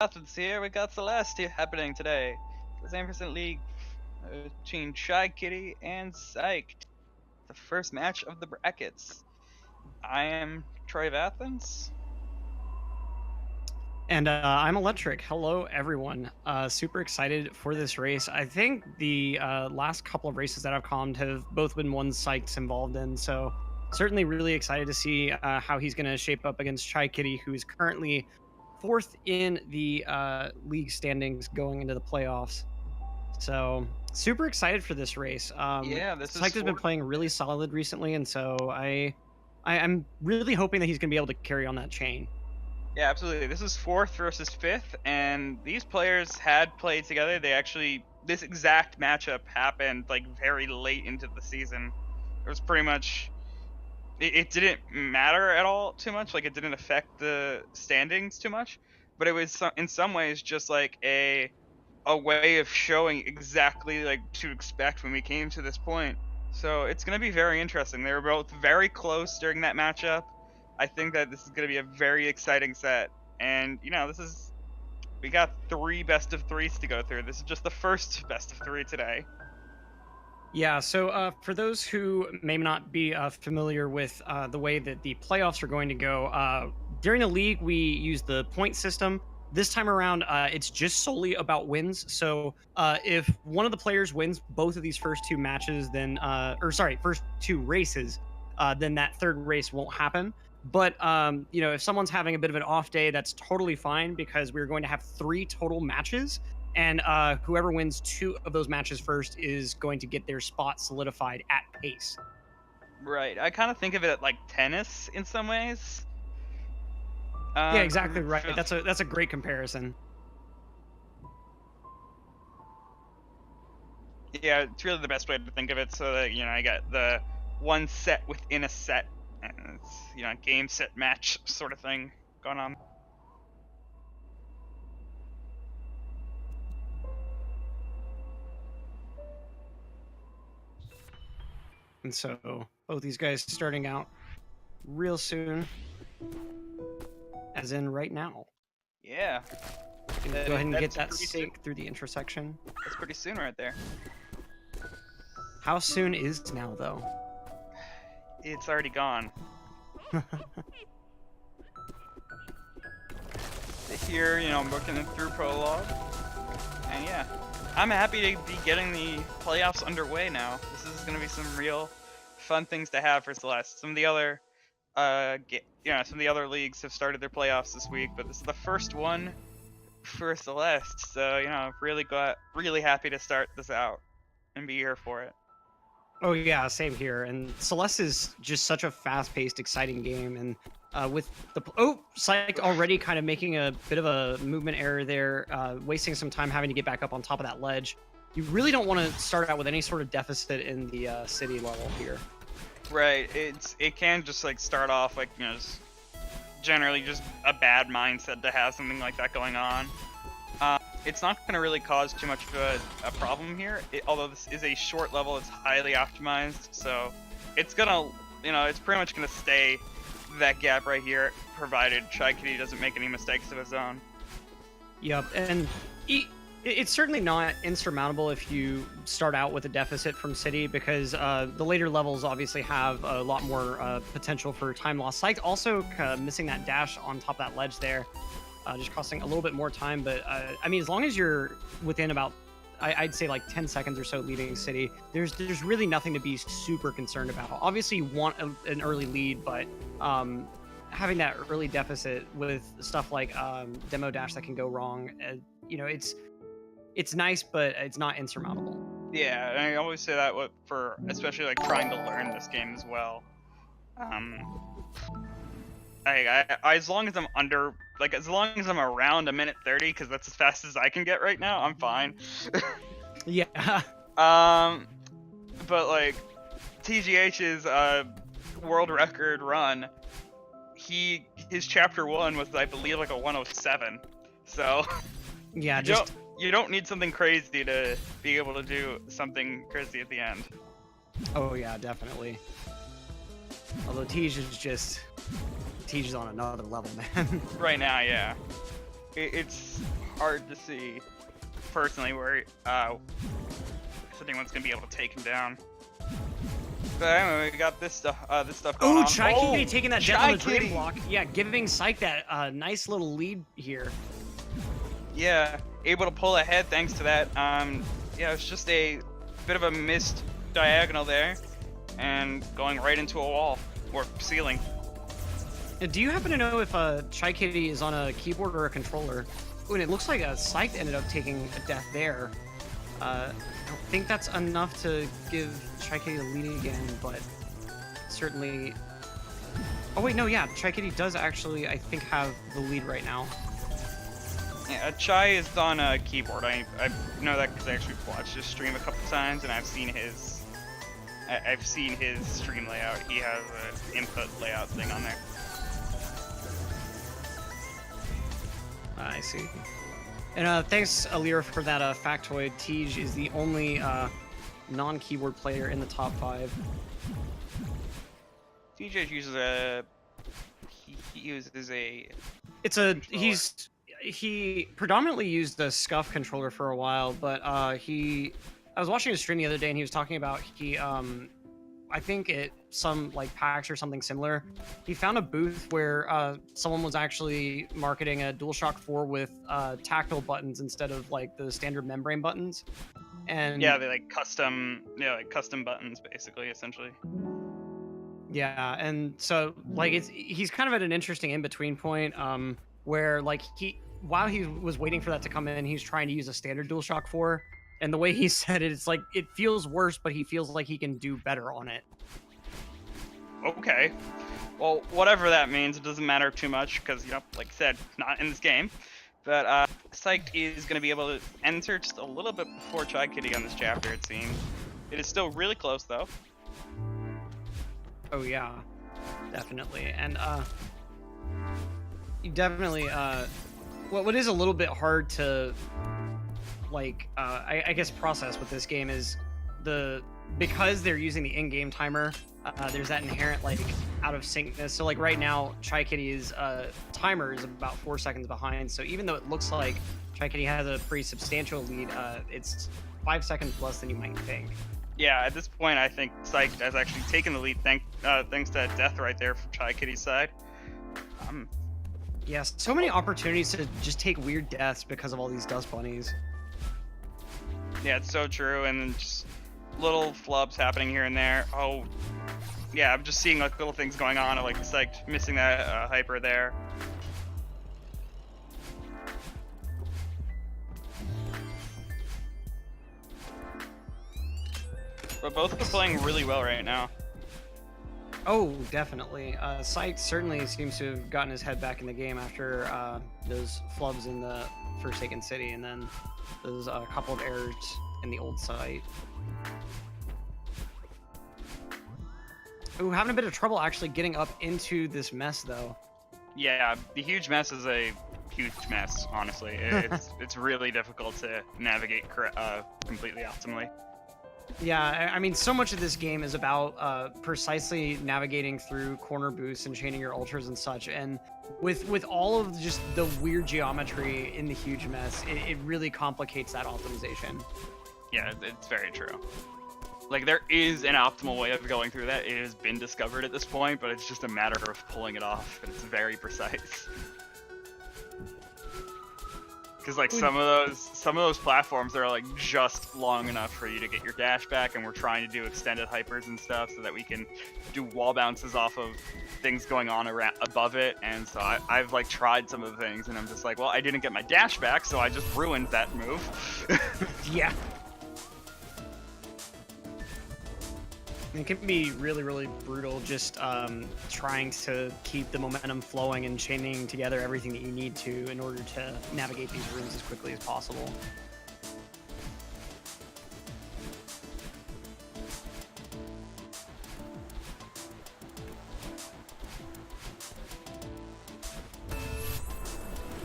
Athens here, we got Celeste happening today. The same League between Chaikitty and Psyched. The first match of the brackets. I am Troy of Athens. And I'm Electric. Hello, everyone. Super excited for this race. I think the last couple of races that I've calmed have both been ones Psyched's involved in, so certainly really excited to see how he's going to shape up against Chaikitty, who is currently fourth in the league standings going into the playoffs. So super excited for this race. Yeah, this is Psyched has been playing really solid recently, and so I'm really hoping that he's going to be able to carry on that chain. Yeah, absolutely. This is 4th versus 5th, and these players had played together. This exact matchup happened like very late into the season. It was pretty much, it didn't matter at all too much. Like, it didn't affect the standings too much, but it was in some ways just like a way of showing exactly like to expect when we came to this point. So it's going to be very interesting. They were both very close during that matchup. I think that this is going to be a very exciting set. And, you know, we got 3 best of 3s to go through. This is just the first best of 3 today. Yeah, so for those who may not be familiar with the way that the playoffs are going to go, during the league, we use the point system. This time around, it's just solely about wins. So if one of the players wins both of these first 2 matches, then, first 2 races, then that third race won't happen. But, you know, if someone's having a bit of an off day, that's totally fine because we're going to have 3 total matches. And whoever wins 2 of those matches first is going to get their spot solidified at pace. Right. I kind of think of it like tennis in some ways. Yeah, exactly right. That's a great comparison. Yeah, it's really the best way to think of it. So that, you know, I got the one set within a set. And it's, you know, game, set, match sort of thing going on. And so both these guys starting out real soon, as in right now. Yeah. Go ahead and get that sync through the intersection. That's pretty soon right there. How soon is now, though? It's already gone. Here, you know, I'm looking through prologue, and yeah, I'm happy to be getting the playoffs underway now. This is going to be some real fun things to have for Celeste. Some of the other, some of the other leagues have started their playoffs this week, but this is the first one for Celeste. So, you know, really happy to start this out and be here for it. Oh yeah, same here. And Celeste is just such a fast-paced, exciting game, and with the Psyched already kind of making a bit of a movement error there, wasting some time having to get back up on top of that ledge. You really don't want to start out with any sort of deficit in the city level here. Right. It can just like start off like, you know, generally just a bad mindset to have something like that going on. It's not going to really cause too much of a problem here. Although this is a short level, it's highly optimized, so it's gonna, you know, it's pretty much gonna stay that gap right here, provided Chaikitty doesn't make any mistakes of his own. Yep, and it's certainly not insurmountable if you start out with a deficit from City, because the later levels obviously have a lot more potential for time loss. Psyched also missing that dash on top of that ledge there. Just costing a little bit more time, but I mean, as long as you're within about, I'd say like 10 seconds or so leading City, there's really nothing to be super concerned about. Obviously, you want an early lead, but having that early deficit with stuff like demo dash that can go wrong, you know, it's nice, but it's not insurmountable. Yeah, and I always say that for especially like trying to learn this game as well. As long as I'm under, like, as long as I'm around 1:30, because that's as fast as I can get right now, I'm fine. Yeah. But like, TGH's world record run, his chapter 1 was, I believe, like a 1:07. So yeah, you don't need something crazy to be able to do something crazy at the end. Oh yeah, definitely. Although Tej is on another level, man. Right now, yeah. it's hard to see personally where if anyone's gonna be able to take him down. But anyway, we got this stuff going on. Chaikitty taking that death on the Chaikitty! dream block. Yeah, giving Psych that nice little lead here. Yeah, able to pull ahead thanks to that. Yeah, it's just a bit of a missed diagonal there, and going right into a wall or ceiling. Do you happen to know if Chaikitty is on a keyboard or a controller? Ooh, and it looks like Psych ended up taking a death there. I don't think that's enough to give Chaikitty the lead again, but certainly... Oh wait, no, yeah, Chaikitty does actually, I think, have the lead right now. Yeah, Chai is on a keyboard. I know that because I actually watched his stream a couple times, and I've seen his stream layout. He has an input layout thing on there. I see. And thanks, Alir, for that factoid. Tej is the only non-keyboard player in the top 5. TJ uses a... He uses a... It's a... controller. He predominantly used the Scuff controller for a while, but I was watching his stream the other day, and he was talking about I think at some like PAX or something similar, he found a booth where someone was actually marketing a DualShock 4 with tactile buttons instead of like the standard membrane buttons. And yeah, they like custom buttons basically, essentially. Yeah, and so like he's kind of at an interesting in-between point where like while he was waiting for that to come in, he's trying to use a standard DualShock 4. And the way he said it, it's like, it feels worse, but he feels like he can do better on it. Okay. Well, whatever that means, it doesn't matter too much, because, you know, like I said, not in this game. But Psyched is going to be able to enter just a little bit before Chaikitty on this chapter, it seems. It is still really close, though. Oh, yeah. Definitely. And, you definitely, what is a little bit hard to... like I guess process with this game is because they're using the in-game timer, there's that inherent like out of syncness. So like right now Chaikitty's timer is about 4 seconds behind, so even though it looks like Chaikitty has a pretty substantial lead, it's 5 seconds less than you might think. Yeah, at this point I think Psyched has actually taken the lead thanks to that death right there from Chaikitty's side. Yes, so many opportunities to just take weird deaths because of all these dust bunnies. Yeah, it's so true, and then just little flubs happening here and there. Oh, yeah, I'm just seeing like little things going on, like Psyched missing that hyper there. But both of them playing really well right now. Oh, definitely. Psyched certainly seems to have gotten his head back in the game after those flubs in the Forsaken City, and then those couple of errors in the old site. Ooh, having a bit of trouble actually getting up into this mess, though. Yeah, the huge mess is a huge mess, honestly. It's really difficult to navigate completely optimally. Yeah, I mean, so much of this game is about precisely navigating through corner boosts and chaining your ultras and such, and with all of just the weird geometry in the huge mess, it really complicates that optimization. Yeah, it's very true. Like, there is an optimal way of going through that. It has been discovered at this point, but it's just a matter of pulling it off, and it's very precise. Because like some of those platforms are like just long enough for you to get your dash back, and we're trying to do extended hypers and stuff so that we can do wall bounces off of things going on around above it. And so I've like tried some of the things, and I'm just like, well, I didn't get my dash back, so I just ruined that move. Yeah. It can be really, really brutal just trying to keep the momentum flowing and chaining together everything that you need to in order to navigate these rooms as quickly as possible.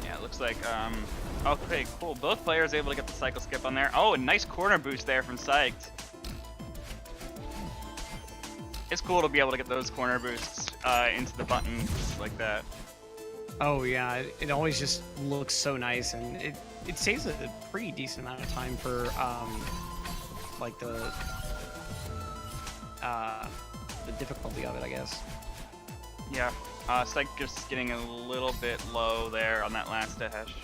Yeah, it looks like, okay, cool. Both players able to get the cycle skip on there. Oh, a nice corner boost there from Psyched. It's cool to be able to get those corner boosts into the buttons like that. Oh yeah, it always just looks so nice, and it saves a pretty decent amount of time for like the difficulty of it, I guess. Yeah, Psych just getting a little bit low there on that last dash.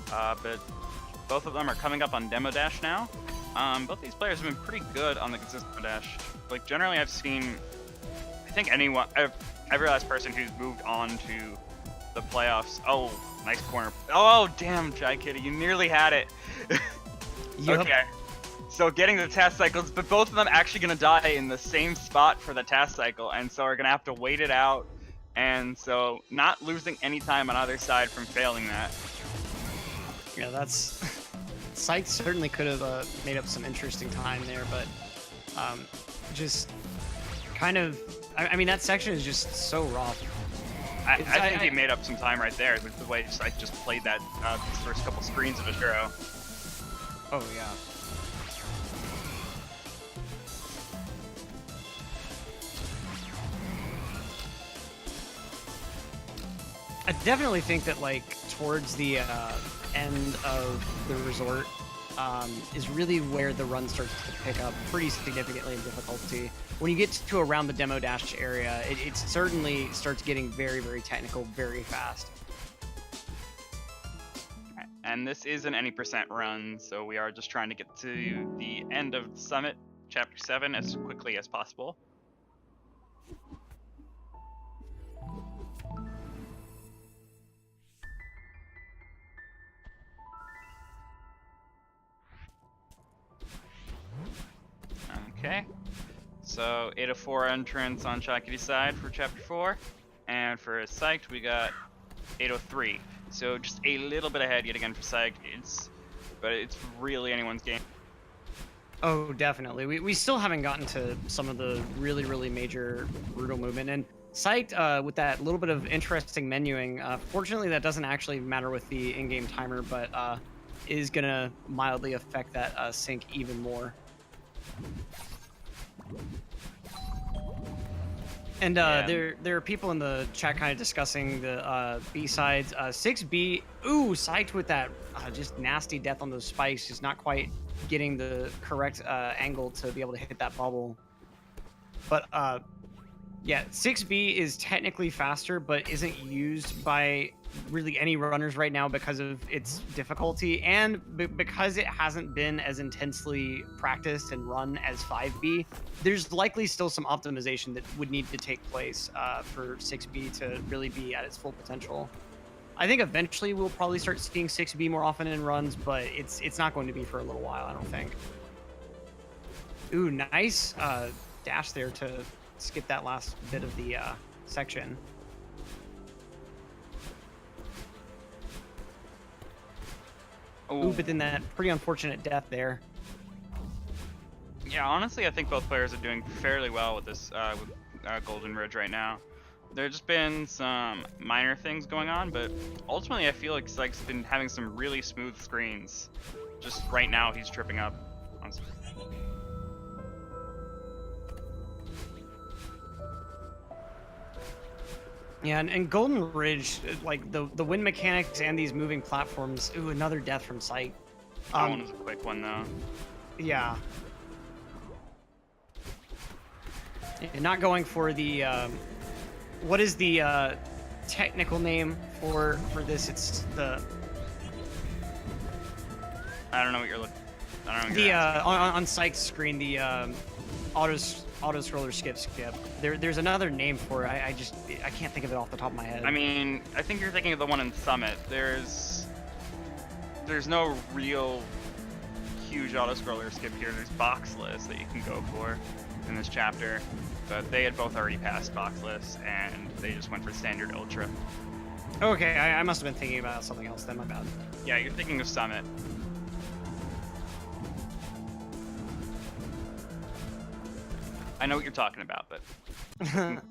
But both of them are coming up on Demo Dash now. Both these players have been pretty good on the consistent dash. Like, generally I've seen, I think every last person who's moved on to the playoffs. Oh, nice corner. Oh, damn, Chaikitty, you nearly had it. Yep. Okay. So getting the task cycles, but both of them actually going to die in the same spot for the task cycle, and so are going to have to wait it out, and so not losing any time on either side from failing that. Yeah, that's... Psyched certainly could have made up some interesting time there, but just kind of... I mean, that section is just so rough. I think he made up some time right there with the way Psyched just played that first couple screens of Ashuro. Oh, yeah. I definitely think that, like, towards the end of the resort is really where the run starts to pick up pretty significantly in difficulty. When you get to around the Demo Dash area, it certainly starts getting very, very technical very fast. And this is an any percent run, so we are just trying to get to the end of the summit, Chapter 7, as quickly as possible. Okay, so 804 entrance on Chaikitty's side for Chapter 4, and for Psyched we got 803. So just a little bit ahead yet again for Psyched. But it's really anyone's game. Oh, definitely. We still haven't gotten to some of the really, really major brutal movement. And Psyched, with that little bit of interesting menuing, fortunately that doesn't actually matter with the in-game timer, but is going to mildly affect that sync even more. And there are people in the chat kind of discussing the B-sides. 6B, ooh, Psyched with that just nasty death on those spikes, just not quite getting the correct angle to be able to hit that bubble. But yeah, 6B is technically faster, but isn't used by really any runners right now because of its difficulty and because it hasn't been as intensely practiced and run as 5B. There's likely still some optimization that would need to take place for 6B to really be at its full potential. I think eventually we'll probably start seeing 6B more often in runs, but it's not going to be for a little while, I don't think. Ooh, nice dash there to skip that last bit of the section. Ooh, but then that pretty unfortunate death there. Yeah, honestly, I think both players are doing fairly well with this Golden Ridge right now. There's just been some minor things going on, but ultimately I feel like Psyched's been having some really smooth screens. Just right now he's tripping up on some. Yeah, and Golden Ridge, like the wind mechanics and these moving platforms. Ooh, another death from Psyched. That one was a quick one though. Yeah. And not going for the what is the technical name for this? It's the I don't know what you're looking. I don't know. The on Psyched's screen, the auto scroller skip. There's another name for it. I can't think of it off the top of my head. I mean, I think you're thinking of the one in Summit. There's no real huge auto scroller skip here. There's box lists that you can go for in this chapter, but they had both already passed box lists and they just went for standard ultra. Okay, I must have been thinking about something else then. My bad. Yeah, you're thinking of Summit. I know what you're talking about, but Summit.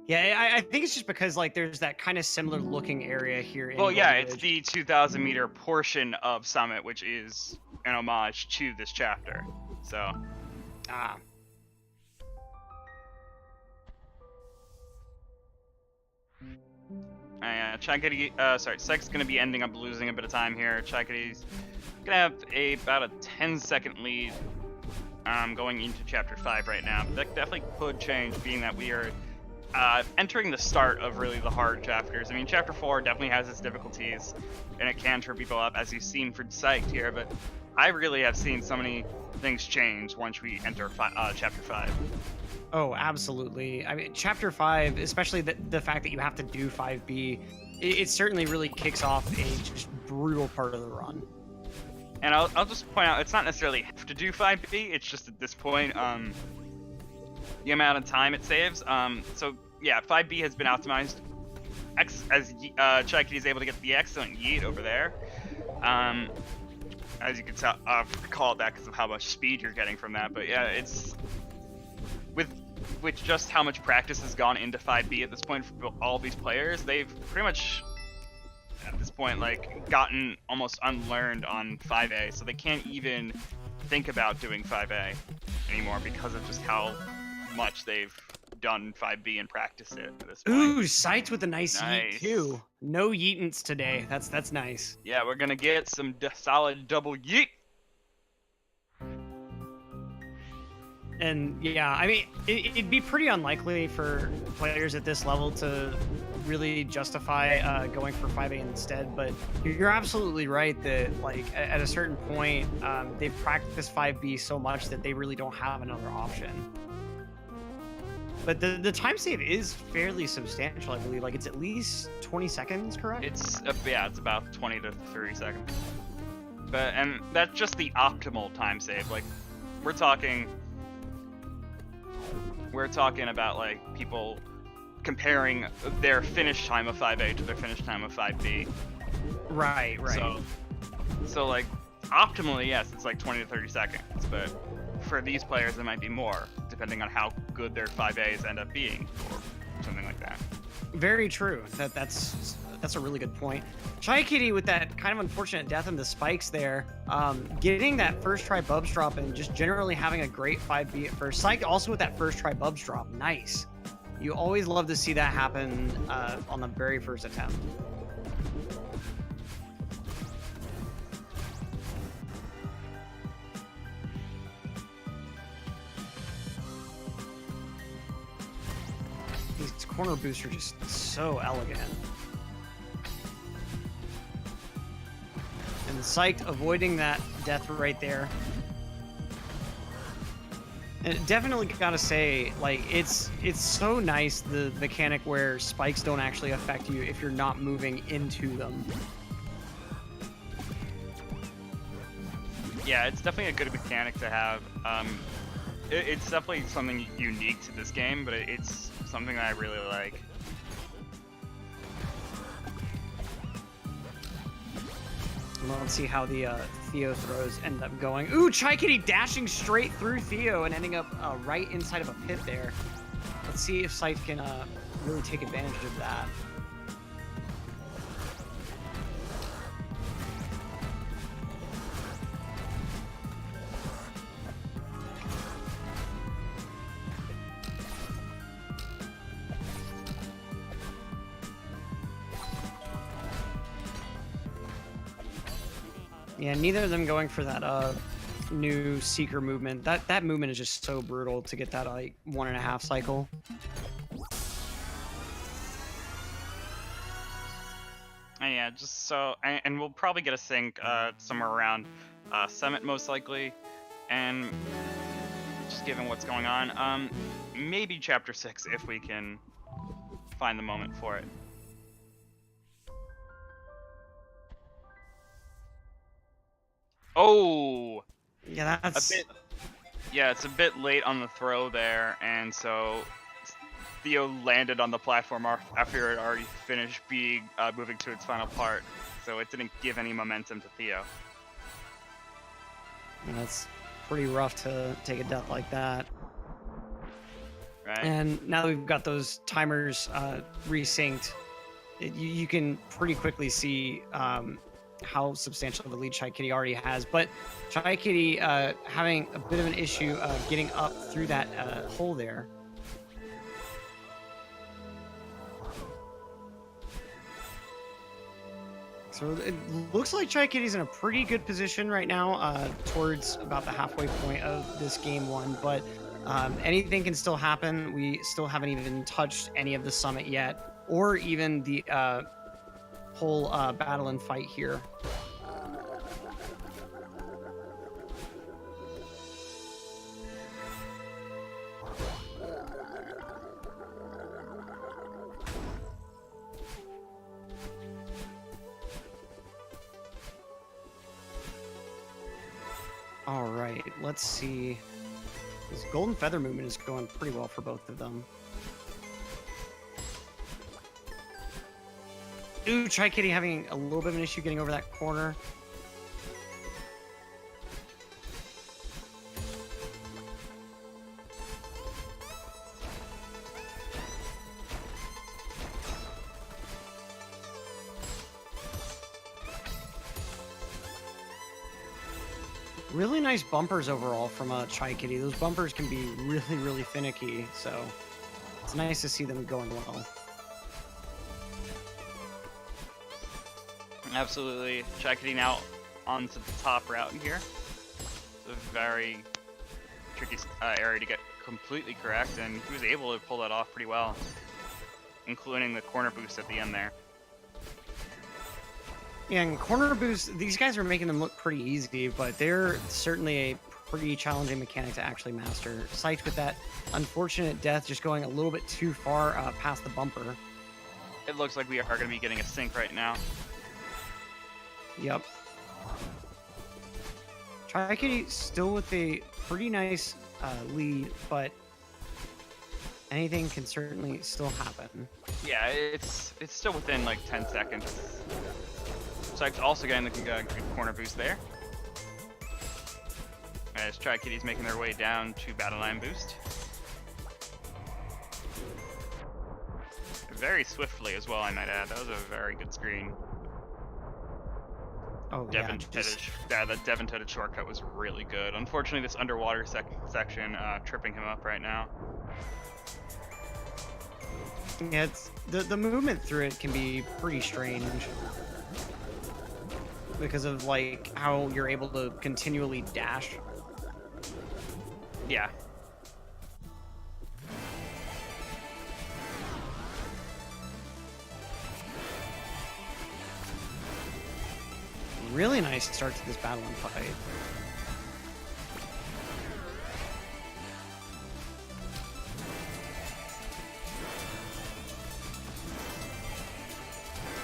Yeah, I think it's just because like there's that kind of similar looking area here. Well, yeah, it's the 2,000 meter portion of Summit, which is an homage to this chapter. So. Ah. Chaikitty, Psych's gonna be ending up losing a bit of time here. Chaikitty's gonna have about a 10-second lead going into Chapter 5 right now. That definitely could change, being that we are entering the start of really the hard chapters. I mean, Chapter 4 definitely has its difficulties, and it can trip people up, as you've seen for Psyched here, but I really have seen so many things change once we enter Chapter 5. Oh, absolutely. I mean, Chapter 5, especially the fact that you have to do 5B, it certainly really kicks off a just brutal part of the run. And I'll just point out, it's not necessarily have to do 5B, it's just at this point, the amount of time it saves. So yeah, 5B has been optimized as Chaikitty is able to get the excellent yeet over there. As you can tell, recall that because of how much speed you're getting from that. But yeah, it's with just how much practice has gone into 5B at this point for all these players, they've pretty much at this point like gotten almost unlearned on 5A, so they can't even think about doing 5A anymore because of just how much they've done 5B and practice it at this point. Ooh, Psyched with a nice yeet too. No yeetants today. That's nice. Yeah, we're gonna get some solid double yeet. And yeah, I mean, it'd be pretty unlikely for players at this level to really justify going for 5A instead, but you're absolutely right that like at a certain point, they've practiced 5B so much that they really don't have another option. But the time save is fairly substantial, I believe. Like, it's at least 20 seconds, correct? It's about 20 to 30 seconds. And that's just the optimal time save. Like, we're talking about like people comparing their finish time of 5A to their finish time of 5B. Right. So like optimally, yes, it's like 20 to 30 seconds, but for these players it might be more, depending on how good their 5As end up being, or something like that. Very true. That's a really good point. Chaikitty with that kind of unfortunate death in the spikes there, getting that first try bubs drop and just generally having a great 5B at first. Psych also with that first try bubs drop, nice. You always love to see that happen on the very first attempt. These corner boosts are just so elegant. And Psyched avoiding that death right there. And definitely gotta say, like, it's so nice, the mechanic where spikes don't actually affect you if you're not moving into them. Yeah, it's definitely a good mechanic to have. It's definitely something unique to this game, but it's something that I really like. Let's see how the Theo throws end up going. Ooh, Chaikitty dashing straight through Theo and ending up right inside of a pit there. Let's see if Psyched can really take advantage of that. Yeah, neither of them going for that new Seeker movement. That movement is just so brutal to get that like 1.5 cycle. Yeah, just so, and we'll probably get a sync somewhere around Summit most likely, and just given what's going on, maybe Chapter 6 if we can find the moment for it. Oh, yeah, that's it's a bit late on the throw there, and so Theo landed on the platform after it already finished being moving to its final part, so it didn't give any momentum to Theo. That's pretty rough to take a death like that. Right. And now that we've got those timers resynced, you can pretty quickly see how substantial of a lead Chaikitty already has. But Chaikitty having a bit of an issue getting up through that hole there. So it looks like Chaikitty's in a pretty good position right now, towards about the halfway point of this game one, but anything can still happen. We still haven't even touched any of the summit yet, or even the whole battle and fight here. All right, let's see. This golden feather movement is going pretty well for both of them. Ooh, Chaikitty having a little bit of an issue getting over that corner. Really nice bumpers overall from Chaikitty. Those bumpers can be really, really finicky, so it's nice to see them going well. Absolutely. Chaikitty now onto the top route here. It's a very tricky area to get completely correct, and he was able to pull that off pretty well, including the corner boost at the end there. Yeah, and corner boost, these guys are making them look pretty easy, but they're certainly a pretty challenging mechanic to actually master. Psyched with that unfortunate death, just going a little bit too far past the bumper. It looks like we are going to be getting a sync right now. Yep. Chaikitty still with a pretty nice lead, but anything can certainly still happen. Yeah, it's still within like 10 seconds. Psyched also getting the good corner boost there. As Chaikitty's making their way down to battle line boost. Very swiftly as well, I might add. That was a very good screen. Oh, The Devon-toted shortcut was really good. Unfortunately, this underwater section tripping him up right now. Yeah, it's the movement through it can be pretty strange because of like how you're able to continually dash. Yeah. Really nice start to this battle and fight.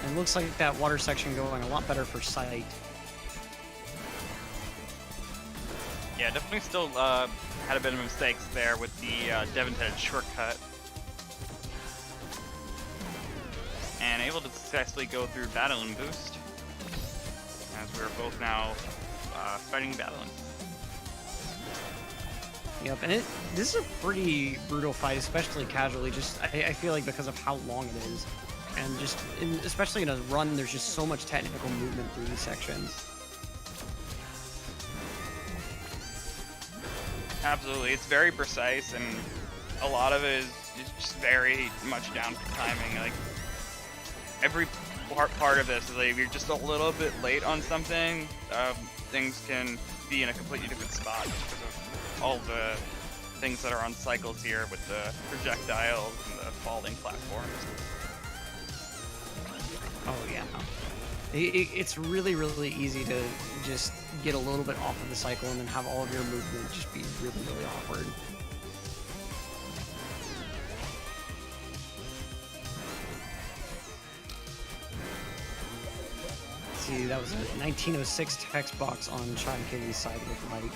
It looks like that water section going a lot better for Psyched. Yeah, definitely still had a bit of mistakes there with the Devon-toted shortcut. And able to successfully go through battle and boost. As we're both now fighting battling. Yep, and this is a pretty brutal fight, especially casually. Just I feel like because of how long it is, and just especially in a run, there's just so much technical movement through these sections. Absolutely, it's very precise, and a lot of it is just very much down to timing. Like every part of this is like if you're just a little bit late on something, things can be in a completely different spot just because of all the things that are on cycles here with the projectiles and the falling platforms. Oh yeah, it's really, really easy to just get a little bit off of the cycle and then have all of your movement just be really, really awkward. See, that was a 1906 text box on Chaikitty's side with Mike.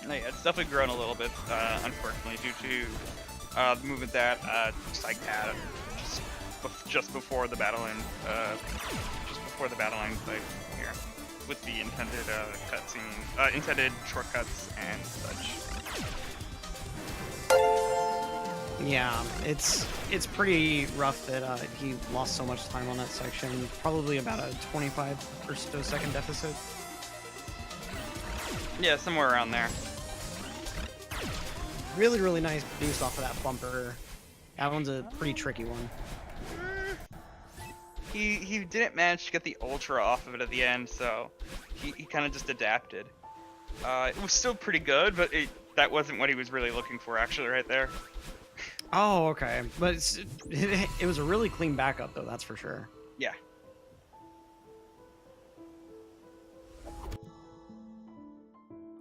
Yeah, it's definitely grown a little bit, unfortunately, due to the movement that Psyched had just before the battle line fight here, with the intended cutscene, intended shortcuts and such. Yeah, it's pretty rough that he lost so much time on that section. Probably about a 25 or so second deficit. Yeah, somewhere around there. Really, really nice boost off of that bumper. That one's a pretty tricky one. He didn't manage to get the ultra off of it at the end, so he kind of just adapted. It was still pretty good, but that wasn't what he was really looking for, actually, right there. Oh, okay. But it was a really clean backup, though, that's for sure. Yeah.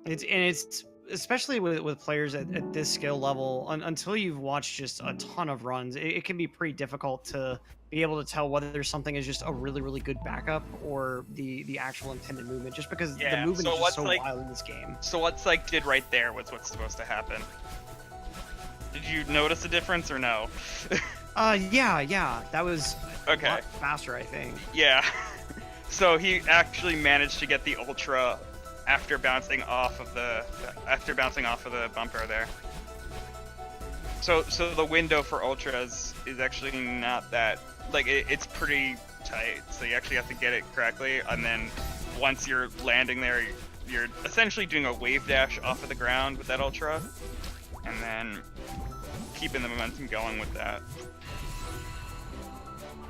It's especially with players at this skill level, until you've watched just a ton of runs, it can be pretty difficult to be able to tell whether something is just a really, really good backup or the actual intended movement, just because the movement is just so wild in this game. So what Psyched did right there was what's supposed to happen. Did you notice a difference or no? Yeah, that was okay. A lot faster, I think. Yeah. So he actually managed to get the ultra after bouncing off of the bumper there. So the window for ultras is actually not that, like, it's pretty tight. So you actually have to get it correctly, and then once you're landing there, you're essentially doing a wave dash off of the ground with that ultra, and then keeping the momentum going with that.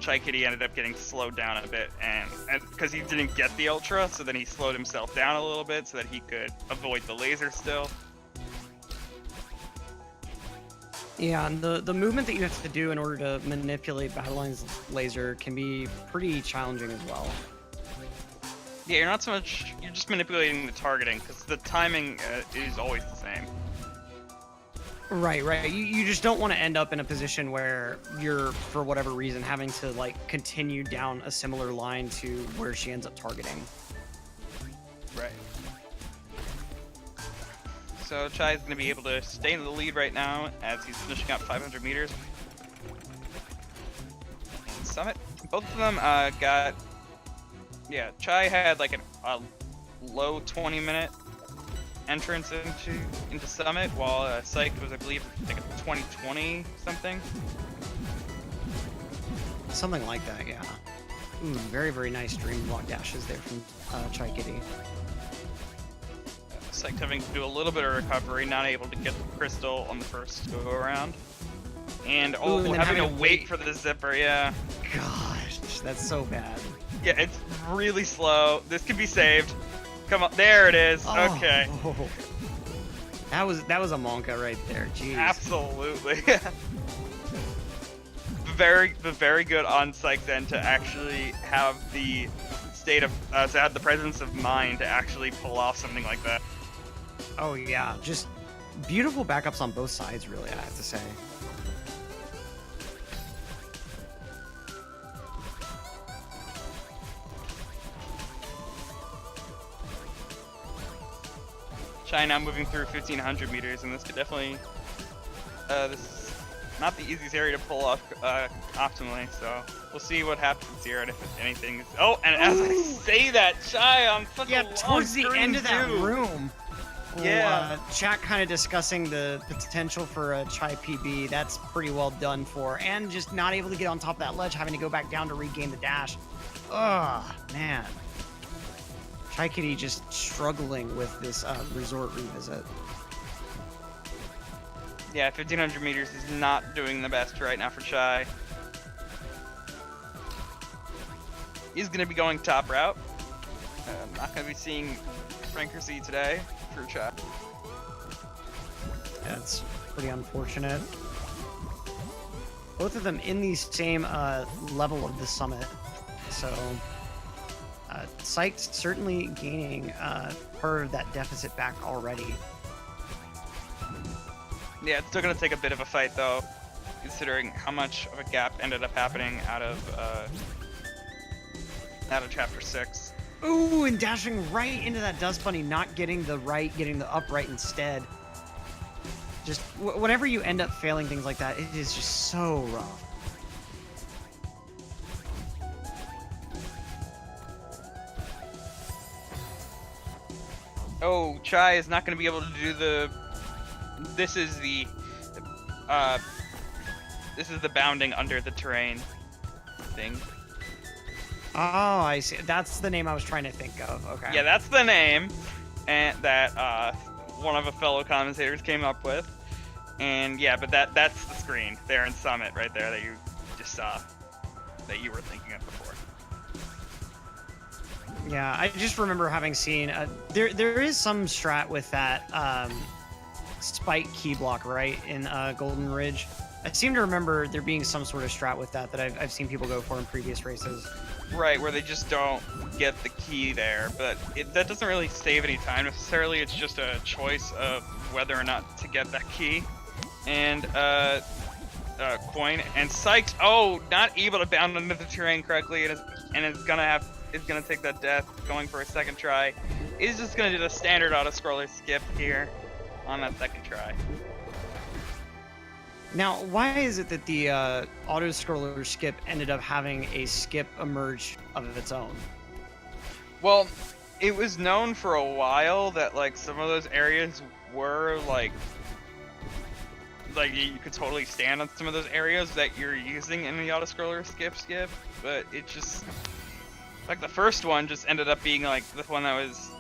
Chaikitty ended up getting slowed down a bit, and because he didn't get the ultra, so then he slowed himself down a little bit so that he could avoid the laser still. Yeah, and the movement that you have to do in order to manipulate Battleline's laser can be pretty challenging as well. Yeah, you're just manipulating the targeting, because the timing is always the same. Right. You just don't want to end up in a position where you're, for whatever reason, having to, like, continue down a similar line to where she ends up targeting. Right. So Chai's going to be able to stay in the lead right now as he's finishing up 500 meters. And Summit. Both of them got... Yeah, Chai had like a low 20-minute entrance into Summit, while Psyched was, I believe, like a 2020 something. Something like that, yeah. Ooh, very, very nice dream block dashes there from Chaikitty. Psyched having to do a little bit of recovery, not able to get the crystal on the first go around. And having to wait for the zipper, yeah. Gosh, that's so bad. Yeah, it's really slow. This can be saved. Come on, there it is. Oh. Okay. That was a Monka right there. Jeez. Absolutely. very good on Psyched end to actually have the state of to have the presence of mind to actually pull off something like that. Oh yeah, just beautiful backups on both sides, really, I have to say. Chai now moving through 1,500 meters, and this could definitely, this is not the easiest area to pull off optimally, so we'll see what happens here, and if anything is... Oh, and as I say that, Chai on such a long towards the end of that room. Yeah. Chat kind of discussing the potential for a Chai PB. That's pretty well done for, and just not able to get on top of that ledge, having to go back down to regain the dash. Ugh, man. Chaikitty just struggling with this resort revisit. Yeah, 1,500 meters is not doing the best right now for Chai. He's going to be going top route. Not going to be seeing Frankercy today for Chai. That's pretty unfortunate. Both of them in the same level of the summit, so... Psyched certainly gaining part of that deficit back already. Yeah, it's still going to take a bit of a fight, though, considering how much of a gap ended up happening out of Chapter 6. Ooh, and dashing right into that Dust Bunny, not getting the right, getting the upright instead. Just, whenever you end up failing things like that, it is just so rough. Oh, Chai is not going to be able to do the... This is the bounding under the terrain thing. Oh, I see. That's the name I was trying to think of. Okay. Yeah, that's the name. and that one of a fellow commentators came up with. And yeah, but that's the screen there in Summit right there that you just saw, that you were thinking of before. Yeah, I just remember having seen there is some strat with that spike key block, right, in Golden Ridge. I seem to remember there being some sort of strat with that I've seen people go for in previous races. Right, where they just don't get the key there, but that doesn't really save any time necessarily. It's just a choice of whether or not to get that key. And coin and Psyched, not able to bound under the terrain correctly, and is gonna take that death, going for a second try. Is just gonna do the standard auto scroller skip here on that second try. Now, why is it that the auto scroller skip ended up having a skip emerge of its own? Well, it was known for a while that like some of those areas were like you could totally stand on some of those areas that you're using in the auto scroller skip, but it just like the first one just ended up being like the one that was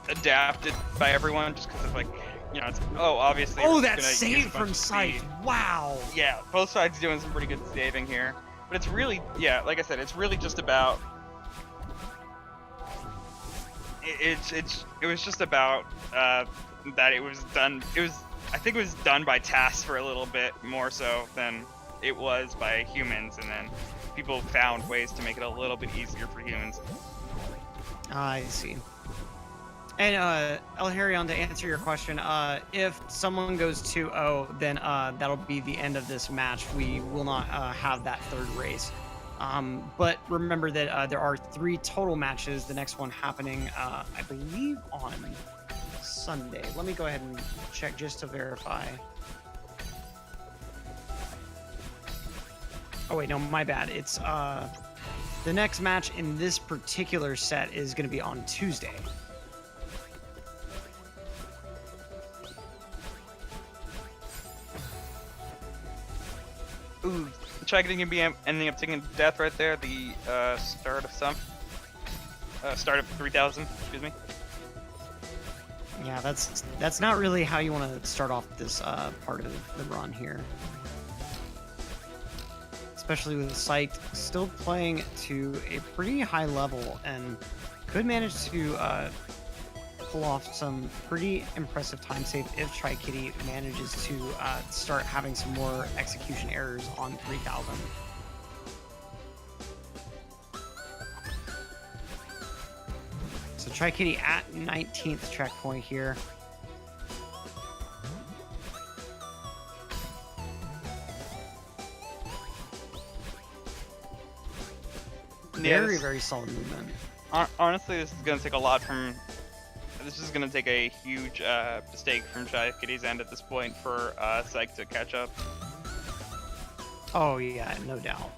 adapted by everyone just because of like, you know, it's obviously. Oh, that save from Psyched! Wow. Yeah, both sides doing some pretty good saving here, but it's really, yeah, like I said, it's really just about. It was just about that it was done. I think it was done by tasks for a little bit more so than it was by humans, and then people found ways to make it a little bit easier for humans. I see. And El Harion, to answer your question, if someone goes 2-0, then that'll be the end of this match. We will not have that third race. But remember that there are 3 total matches. The next one happening, I believe, on Sunday. Let me go ahead and check just to verify. Oh wait, no, my bad. It's the next match in this particular set is going to be on Tuesday. Ooh, Chaikitty can be ending up taking death right there. The start of 3000. Excuse me. Yeah, that's not really how you want to start off this part of the run here. Especially with Psyched still playing to a pretty high level and could manage to pull off some pretty impressive time save if Chaikitty manages to start having some more execution errors on 3000. So Chaikitty at 19th checkpoint here. Very, very solid movement. Honestly, this is going to take a lot from... This is going to take a huge mistake from Chaikitty's end at this point for Psyched to catch up. Oh, yeah, no doubt.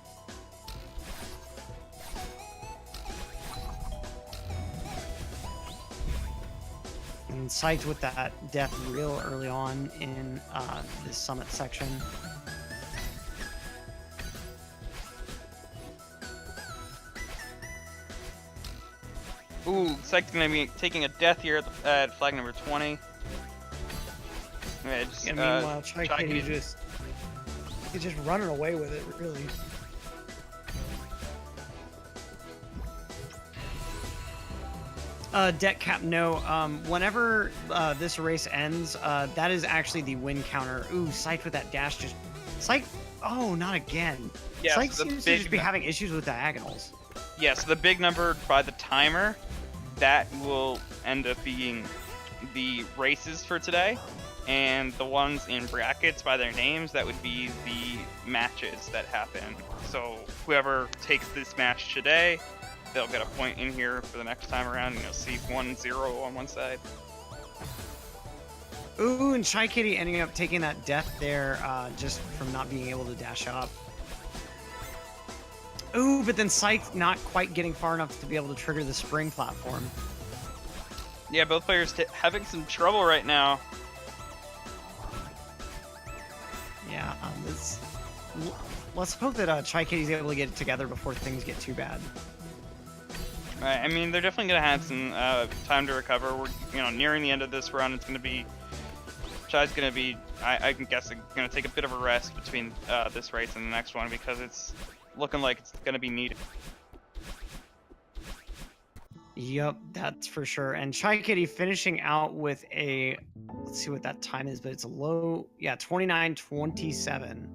And Psyched with that death real early on in this summit section. Ooh, Psyched gonna be taking a death here at flag number 20. Yeah, meanwhile, Chaikitty he's just running away with it, really. Deck cap, no. Whenever this race ends, that is actually the win counter. Ooh, Psyched with that dash just... Psyched... Oh, not again. Yeah, Psyched seems to just be having issues with diagonals. Yeah, so the big number by the timer, that will end up being the races for today. And the ones in brackets by their names, that would be the matches that happen. So whoever takes this match today, they'll get a point in here for the next time around. You'll see 1-0 on one side. Ooh, and Chaikitty ending up taking that death there just from not being able to dash up. Ooh, but then Psyched not quite getting far enough to be able to trigger the spring platform. Yeah, both players having some trouble right now. Yeah, let's hope that Chaikitty's able to get it together before things get too bad. Right. I mean, they're definitely gonna have some time to recover. We're nearing the end of this run. It's gonna be Chai's gonna be I can guess gonna take a bit of a rest between this race and the next one because it's looking like it's gonna be needed. Yep, that's for sure. And Chaikitty finishing out with a, let's see what that time is, but it's a low, yeah, 29:27.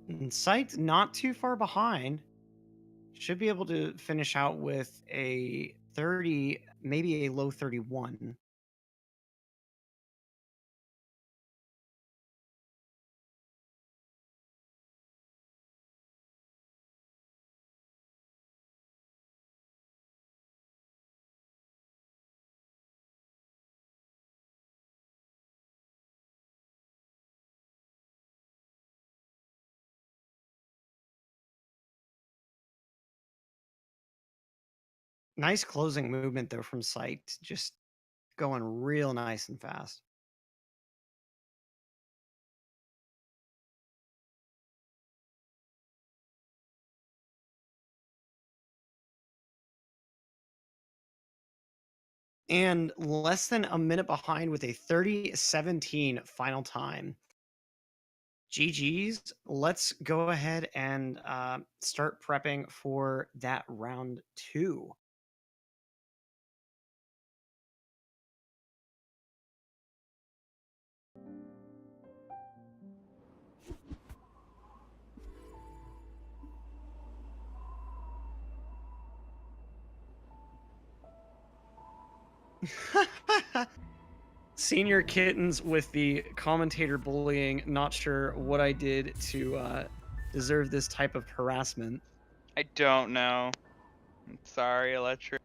And Psyched not too far behind. Should be able to finish out with a 30, maybe a low 31. Nice closing movement though from Psyched, just going real nice and fast. And less than a minute behind with a 30:17 final time. GG's. Let's go ahead and start prepping for that round 2. Senior Kittens with the commentator bullying. Not sure what I did to deserve this type of harassment. I don't know. I'm sorry, Electric.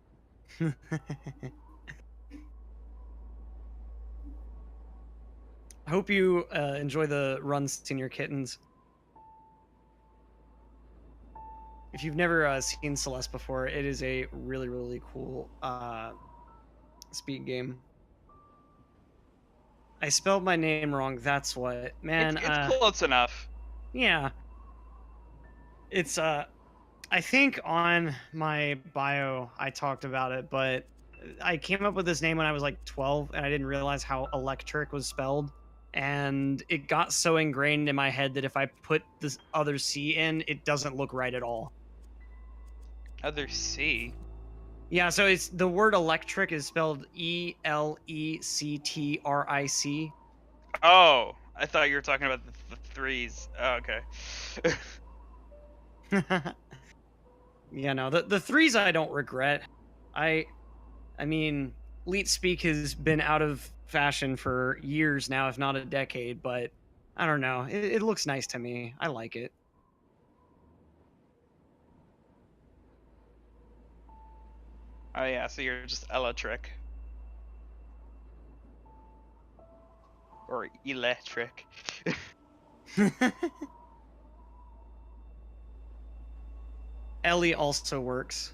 Hope you enjoy the run, Senior Kittens. If you've never seen Celeste before, it is a really, really cool speed game. I spelled my name wrong. That's what, man. It's close enough. Yeah. It's I think on my bio I talked about it, but I came up with this name when I was like 12 and I didn't realize how electric was spelled. And it got so ingrained in my head that if I put this other C in, it doesn't look right at all. Other C? Yeah, so it's the word electric is spelled Electric. Oh, I thought you were talking about the threes. Oh, okay. Yeah, no, the threes I don't regret. I mean, Leet Speak has been out of fashion for years now, if not a decade, but I don't know. It looks nice to me. I like it. Oh yeah, so you're just electric. Or electric. Ellie also works.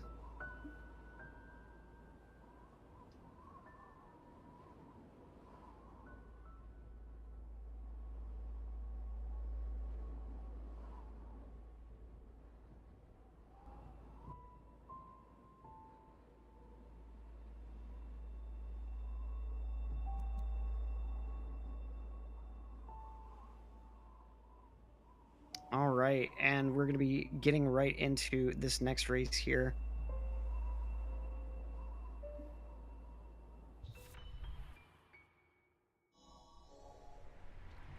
All right, and we're going to be getting right into this next race here.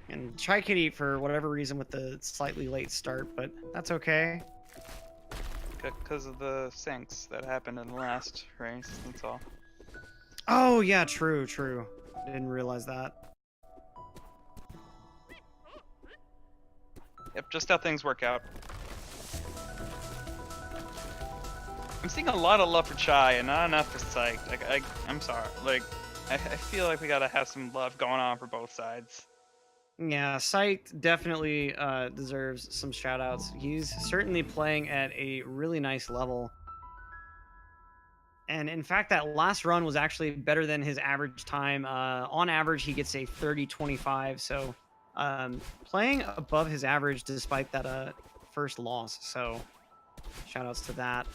And Chaikitty, for whatever reason, with the slightly late start, but that's okay. Because of the sinks that happened in the last race, that's all. Oh, yeah, true. I didn't realize that. Yep, just how things work out. I'm seeing a lot of love for Chai and not enough for Psyched. I'm sorry. Like, I feel like we gotta have some love going on for both sides. Yeah, Psyched definitely deserves some shout-outs. He's certainly playing at a really nice level. And in fact, that last run was actually better than his average time. On average, he gets a 30-25, so playing above his average despite that first loss. So shout outs to that.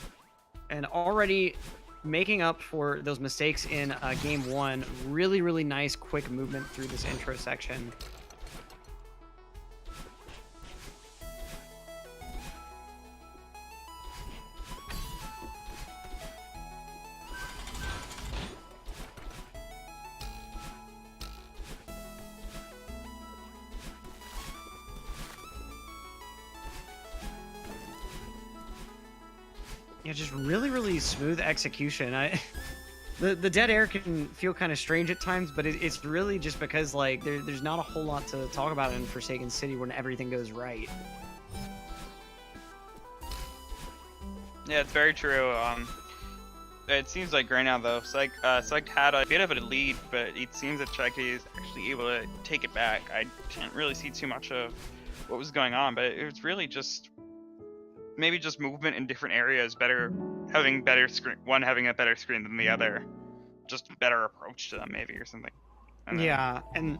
And already making up for those mistakes in game 1, really, really nice quick movement through this intro section. Yeah, just really, really smooth execution. The dead air can feel kind of strange at times, but it's really just because like there's not a whole lot to talk about in Forsaken City when everything goes right. Yeah, it's very true. It seems like right now though, Psyched had a bit of a lead, but it seems that Chaikitty is actually able to take it back. I can't really see too much of what was going on, but it was really just maybe just movement in different areas, having a better screen than the other, just better approach to them maybe or something. Yeah, and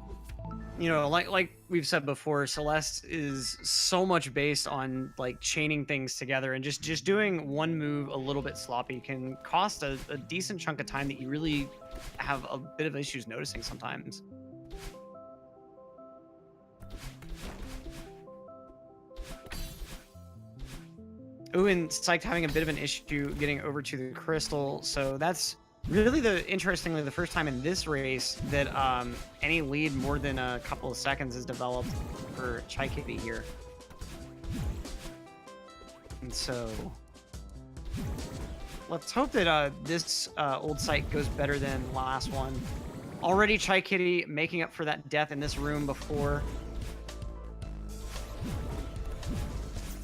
you know, like we've said before, Celeste is so much based on like chaining things together, and just doing one move a little bit sloppy can cost a decent chunk of time that you really have a bit of issues noticing sometimes. Ooh, and Psyched having a bit of an issue getting over to the crystal, so that's really interestingly the first time in this race that any lead more than a couple of seconds is developed for Chaikitty here. And so let's hope that this old site goes better than last one. Already Chaikitty making up for that death in this room before.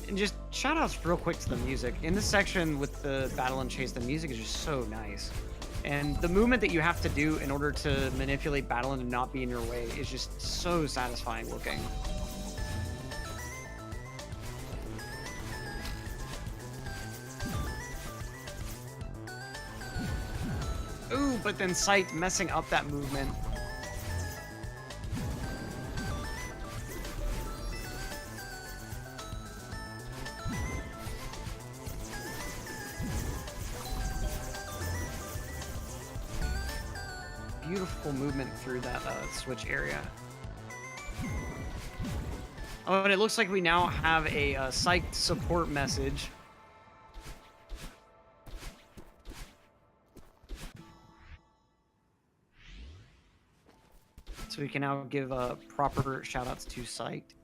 And just shout outs real quick to the music. In this section with the battle and chase, the music is just so nice. And the movement that you have to do in order to manipulate battle and to not be in your way is just so satisfying looking. Ooh, but then Psyched messing up that movement. Beautiful movement through that switch area. Oh, and it looks like we now have a Psyched support message. So we can now give proper shoutouts to Psyched.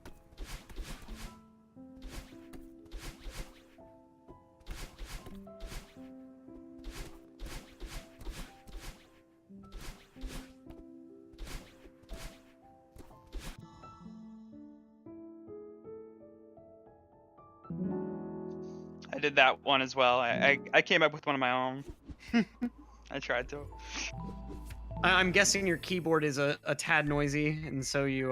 I did that one as well. I came up with one of my own. I tried to. I'm guessing your keyboard is a tad noisy, and so you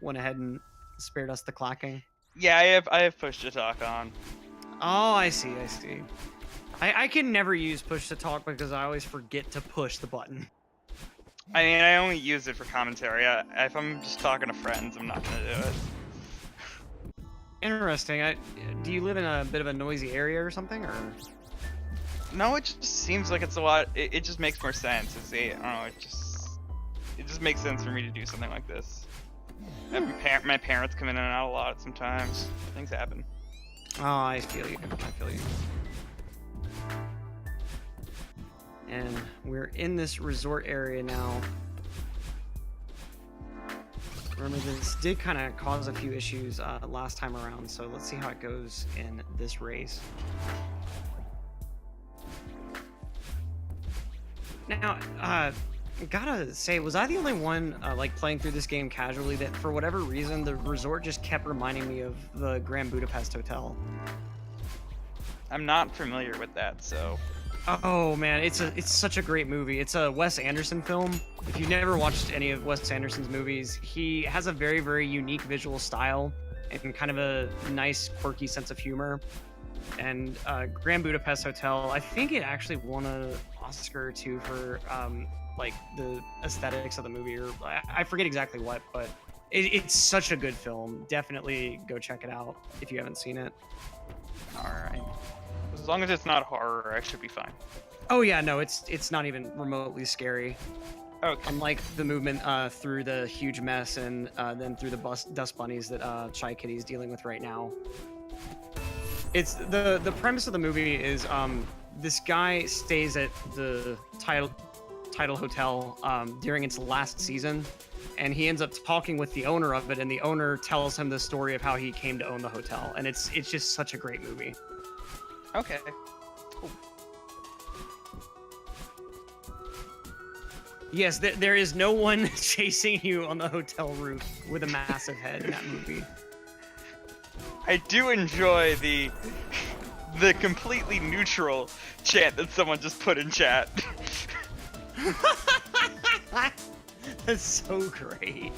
went ahead and spared us the clacking. Yeah, I have push to talk on. Oh, I see. I can never use push to talk because I always forget to push the button. I mean, I only use it for commentary. If I'm just talking to friends, I'm not gonna do it. Interesting. Do you live in a bit of a noisy area or something, or? No, it just seems like it's a lot. It just makes more sense. I don't know. It just makes sense for me to do something like this. My parents come in and out a lot sometimes. Things happen. Oh, I feel you. And we're in this resort area now. Remember, this did kind of cause a few issues last time around, so let's see how it goes in this race. Now, gotta say, was I the only one like playing through this game casually that for whatever reason the resort just kept reminding me of the Grand Budapest Hotel? I'm not familiar with that, so. Oh man, it's such a great movie. It's a Wes Anderson film. If you've never watched any of Wes Anderson's movies, he has a very, very unique visual style and kind of a nice, quirky sense of humor. And Grand Budapest Hotel, I think it actually won an Oscar or two for like the aesthetics of the movie, or I forget exactly what, but It's such a good film. Definitely go check it out if you haven't seen it. All right. As long as it's not horror, I should be fine. Oh yeah, no, it's not even remotely scary. Okay. Unlike the movement through the huge mess and then through the dust bunnies that Chaikitty is dealing with right now. It's the premise of the movie is this guy stays at the title hotel during its last season, and he ends up talking with the owner of it, and the owner tells him the story of how he came to own the hotel, and it's just such a great movie. Okay. Cool. Yes, there is no one chasing you on the hotel roof with a massive head in that movie. I do enjoy the completely neutral chant that someone just put in chat. That's so great.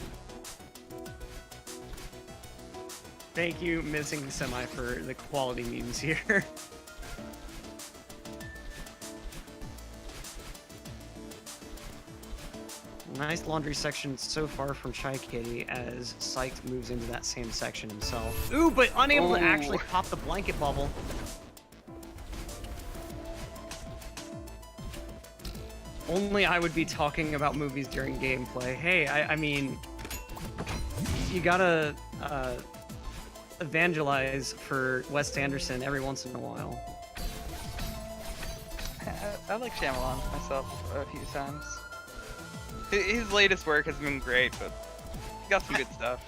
Thank you, Missing Semi, for the quality memes here. Nice laundry section so far from Chaikitty as Psyched moves into that same section himself. Ooh, but unable to actually pop the blanket bubble. Only I would be talking about movies during gameplay. Hey, I mean, you gotta evangelize for Wes Anderson every once in a while. I like Shyamalan myself a few times. His latest work has been great, but he got some good stuff.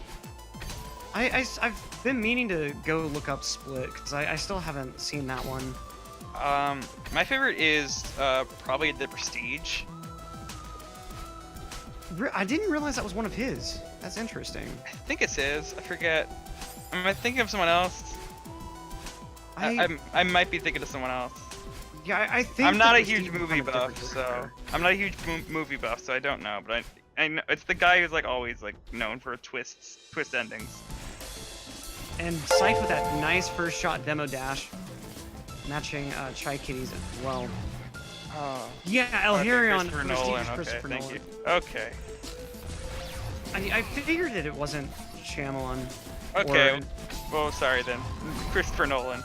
I've been meaning to go look up Split, because I still haven't seen that one. My favorite is probably The Prestige. I didn't realize that was one of his. That's interesting. I think it's his. I forget. Am I thinking of someone else? I might be thinking of someone else. Yeah, I think I'm not a huge movie buff, so I don't know. But I know it's the guy who's like always like known for twist endings. And Psyched with that nice first shot demo dash, matching Chaikitty's as well. Oh. Yeah, Elharion. Christopher Nolan. Okay, thank you. Okay. I figured that it wasn't Shyamalan. Okay. Well, sorry then. Christopher Nolan.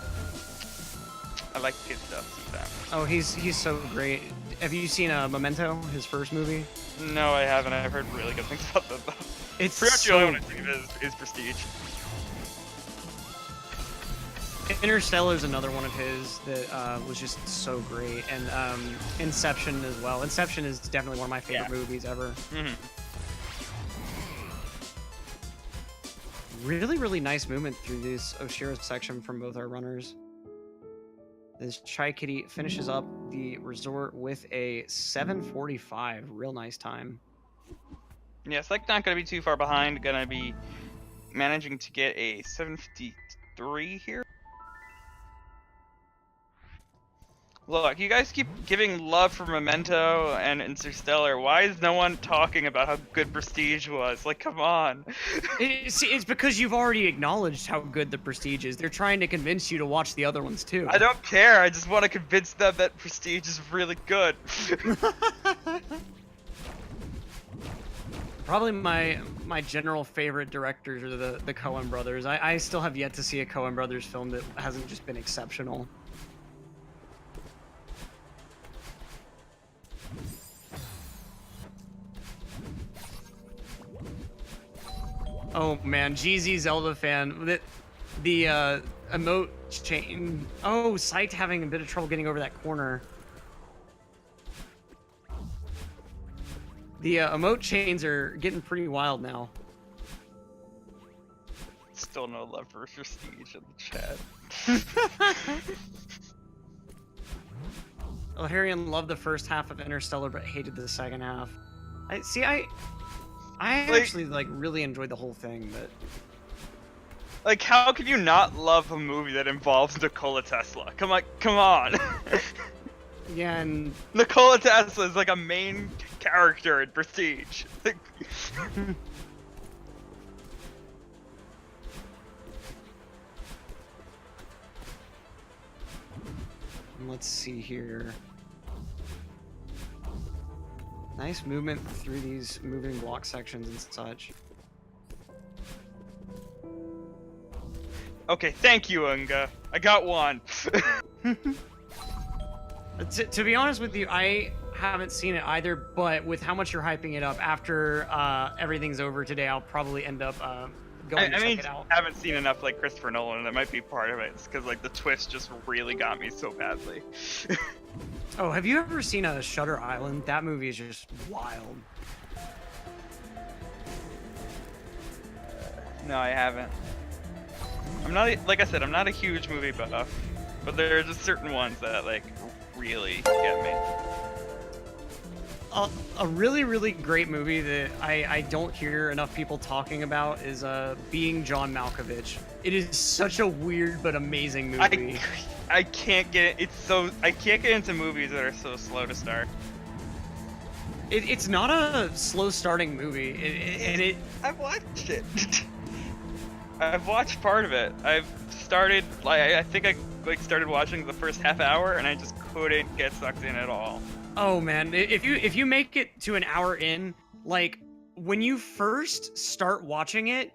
I like his stuff sometimes. Oh, he's so great. Have you seen Memento, his first movie? No, I haven't. I've heard really good things about that though. It's pretty much so... the only one I think of is Prestige. Interstellar is another one of his that was just so great, and Inception as well. Inception is definitely one of my favorite movies ever. Mm-hmm. Really, really nice movement through this Oshiro section from both our runners. This Chaikitty finishes up the resort with a 7:45. Real nice time. Yeah, it's like not gonna be too far behind. Gonna be managing to get a 7:53 here. Look, you guys keep giving love for Memento and Interstellar. Why is no one talking about how good Prestige was? Like, come on. It's because you've already acknowledged how good the Prestige is. They're trying to convince you to watch the other ones too. I don't care. I just want to convince them that Prestige is really good. Probably my general favorite directors are the Coen brothers. I still have yet to see a Coen brothers film that hasn't just been exceptional. Oh man, GZ Zelda fan. The emote chain. Oh, Psyched having a bit of trouble getting over that corner. The emote chains are getting pretty wild now. Still no love for Prestige in the chat. Elharion loved the first half of Interstellar, but hated the second half. I actually like really enjoyed the whole thing, but like, how can you not love a movie that involves Nikola Tesla? Come on. yeah, and Nikola Tesla is like a main character in Prestige. let's see here. Nice movement through these moving block sections and such. Okay, thank you, Unga. I got one. To be honest with you, I haven't seen it either, but with how much you're hyping it up, after everything's over today, I'll probably end up going to check it out. I haven't seen enough like Christopher Nolan, and that might be part of it. It's because like the twist just really got me so badly. Oh, have you ever seen a Shutter Island? That movie is just wild. No, I haven't. I'm not, like I said, I'm not a huge movie buff, but there are just certain ones that like really get me. A really, really great movie that I don't hear enough people talking about is Being John Malkovich. It is such a weird but amazing movie. I can't get it. I can't get into movies that are so slow to start. It's not a slow starting movie, I've watched it. I've watched part of it. I've started, I think I started watching the first half hour, and I just couldn't get sucked in at all. Oh man, if you make it to an hour in, like when you first start watching it,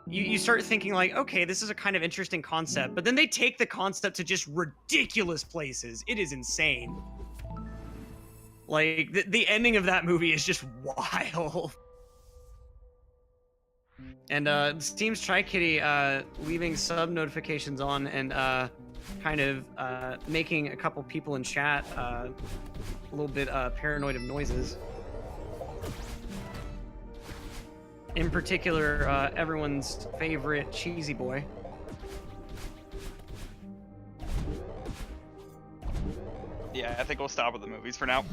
you start thinking like, okay, this is a kind of interesting concept, but then they take the concept to just ridiculous places. It is insane. Like the ending of that movie is just wild. And Steam's Chaikitty leaving sub notifications on and kind of making a couple people in chat a little bit paranoid of noises. In particular, everyone's favorite Cheesy Boy. Yeah, I think we'll stop with the movies for now.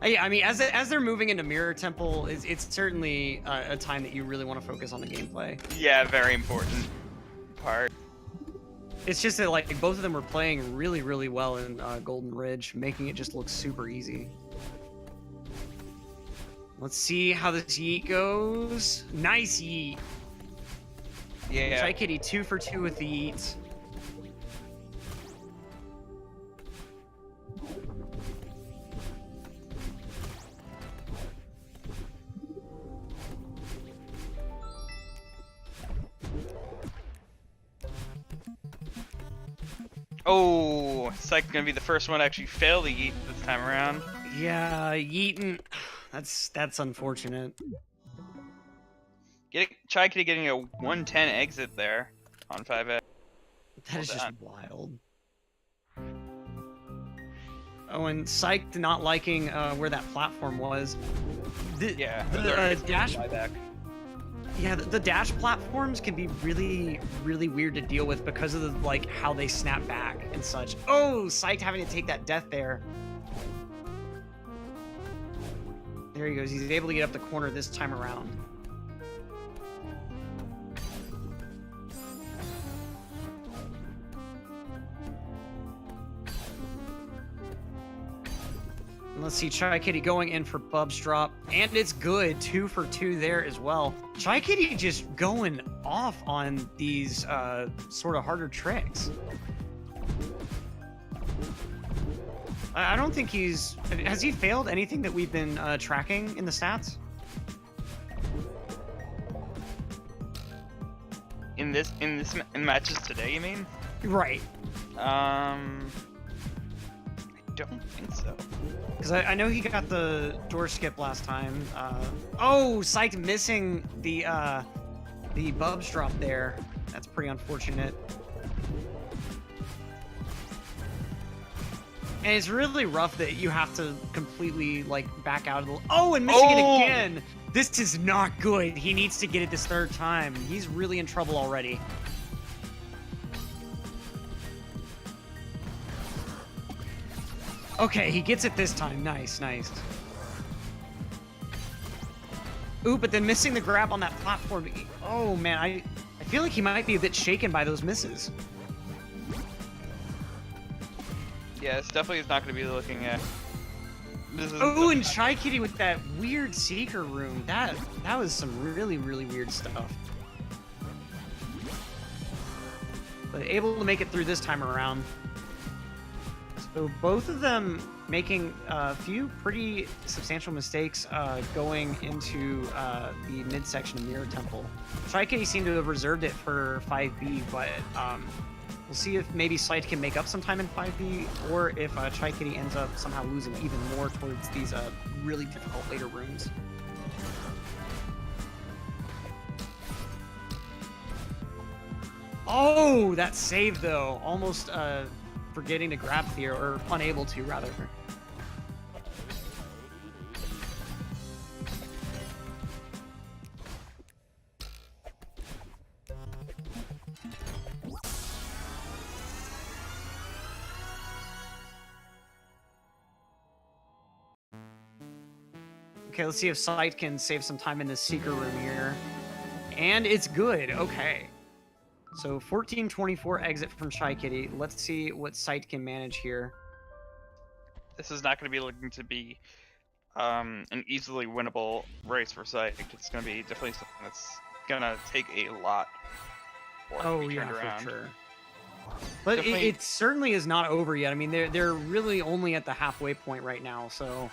Yeah, I mean, as they're moving into Mirror Temple, it's certainly a time that you really want to focus on the gameplay. Yeah, very important part. It's just that like both of them were playing really, really well in Golden Ridge, making it just look super easy. Let's see how this yeet goes. Nice yeet. Yeah. Chaikitty 2 for 2 with the yeets. Oh, Psyched gonna be the first one to actually fail the yeet this time around. Yeah, yeeting. That's unfortunate. Chaikitty getting a 110 exit there on 5A. That is just wild. Oh, and Psyched not liking where that platform was. The dash. Yeah, the dash platforms can be really, really weird to deal with because of the, like how they snap back and such. Oh, Psyched having to take that death there. There he goes. He's able to get up the corner this time around. And let's see, Chaikitty going in for Bub's drop, and it's good. 2 for 2 there as well. Chaikitty just going off on these sort of harder tricks. I don't think has he failed anything that we've been tracking in the stats? In matches today, you mean? Right. I don't think so. Because I know he got the door skip last time. Oh, Psyched missing the Bubs drop there. That's pretty unfortunate. And it's really rough that you have to completely like back out of the. Oh, and missing it again. This is not good. He needs to get it this third time. He's really in trouble already. Okay, he gets it this time. Nice, nice. Ooh, but then missing the grab on that platform. Oh man, I feel like he might be a bit shaken by those misses. Yeah, it's definitely not going to be looking at. Oh, and Chaikitty with that weird Seeker room. That was some really, really weird stuff. But able to make it through this time around. So both of them making a few pretty substantial mistakes going into the midsection of Mirror Temple. Chaikitty seemed to have reserved it for 5B, but we'll see if maybe Psyched can make up some time in 5B, or if Chaikitty ends up somehow losing even more towards these really difficult later rooms. Oh, that save though. Almost forgetting to grab here, or unable to rather. Okay, let's see if Psyched can save some time in this secret room here. And it's good. Okay. So 14-24 exit from Chaikitty. Let's see what Psyched can manage here. This is not going to be looking to be an easily winnable race for Psyched. It's going to be definitely something that's going to take a lot for it to be turned around. For sure. But it certainly is not over yet. I mean, they're really only at the halfway point right now, so...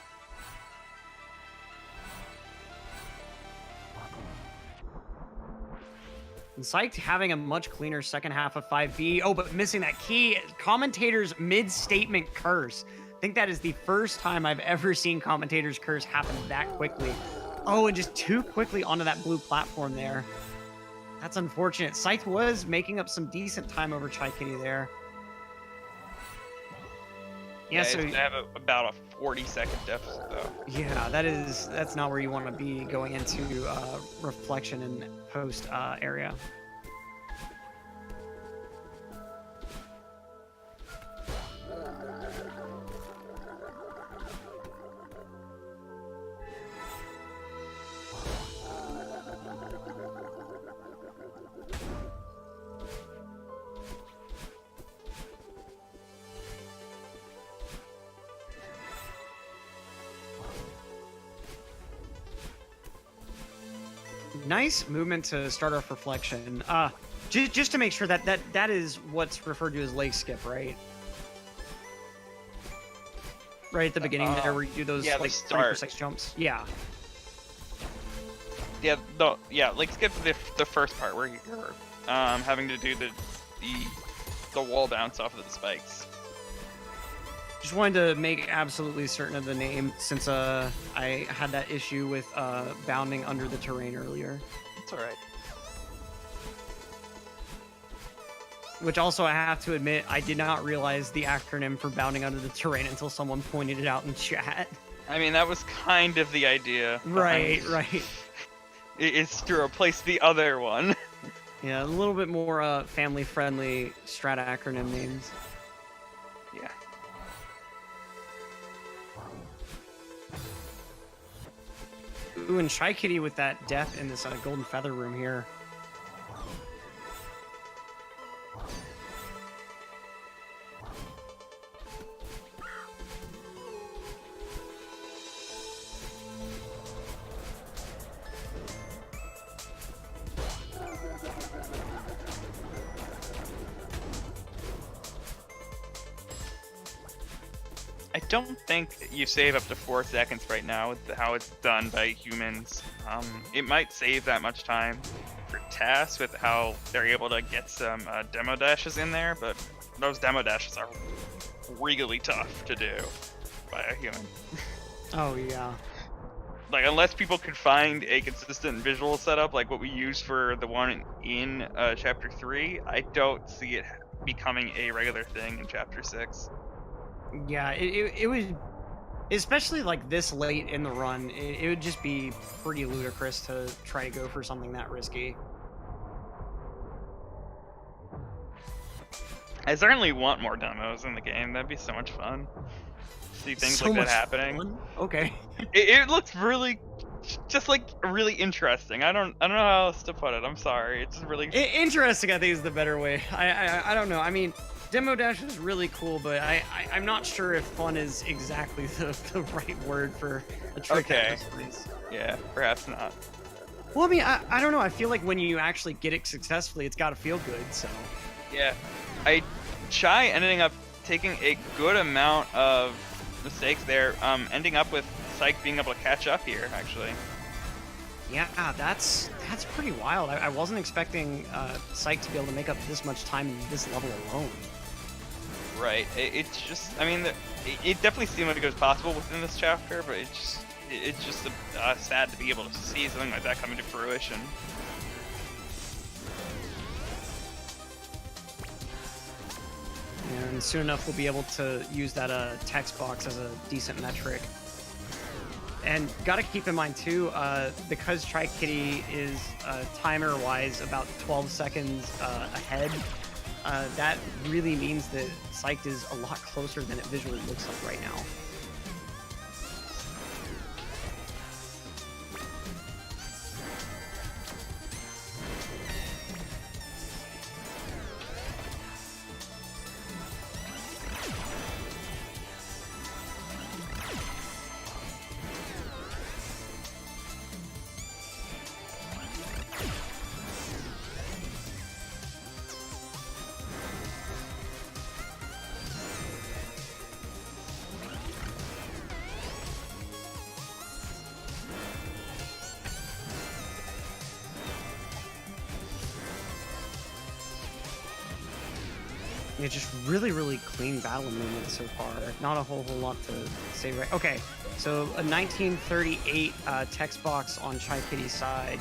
And Psyched having a much cleaner second half of 5B. Oh, but missing that key. Commentators mid-statement curse. I think that is the first time I've ever seen Commentators curse happen that quickly. Oh, and just too quickly onto that blue platform there. That's unfortunate. Psyched was making up some decent time over Chaikitty there. Yeah, so I have about a 40-second deficit though. Yeah, that's not where you want to be going into reflection and post area. Nice movement to start off reflection. Just to make sure that is what's referred to as leg skip, right? Right at the beginning there, where you do those like 3-6 jumps. Yeah. Yeah. No. Yeah. Leg skip the first part where you're having to do the wall bounce off of the spikes. Just wanted to make absolutely certain of the name, since I had that issue with bounding under the terrain earlier. It's alright. Which also, I have to admit, I did not realize the acronym for bounding under the terrain until someone pointed it out in chat. I mean, that was kind of the idea. Right. It's to replace the other one. Yeah, a little bit more family-friendly strat acronym names. Yeah. Ooh, and Chaikitty with that death in this golden feather room here. I don't think you save up to 4 seconds right now with how it's done by humans. It might save that much time for tasks with how they're able to get some demo dashes in there, but those demo dashes are really tough to do by a human. Oh, yeah. Like, unless people could find a consistent visual setup like what we used for the one in Chapter 3, I don't see it becoming a regular thing in Chapter 6. Yeah, it would, especially like this late in the run, it would just be pretty ludicrous to try to go for something that risky. I certainly want more demos in the game. That'd be so much fun. See things like that happening. Fun? Okay. It looks really, just like really interesting. I don't know how else to put it. I'm sorry. It's just really interesting. I think is the better way. I don't know. I mean, demo dash is really cool, but I'm not sure if fun is exactly the right word for a trick. Okay. Yeah, perhaps not. Well, I mean, I don't know. I feel like when you actually get it successfully, it's got to feel good. So. Yeah, Chai ending up taking a good amount of mistakes there, ending up with Psyched being able to catch up here, actually. Yeah, that's pretty wild. I wasn't expecting Psyched to be able to make up this much time in this level alone. Right. It's just, I mean, it definitely seemed like it was possible within this chapter, but it's just sad to be able to see something like that coming to fruition. And soon enough, we'll be able to use that text box as a decent metric. And gotta keep in mind too, because Chaikitty is timer-wise about 12 seconds ahead, that really means that Psyched is a lot closer than it visually looks like right now. Yeah, just really clean battle movement so far. Not a whole lot to say right. Okay, so a 1938 text box on Chaikitty's side.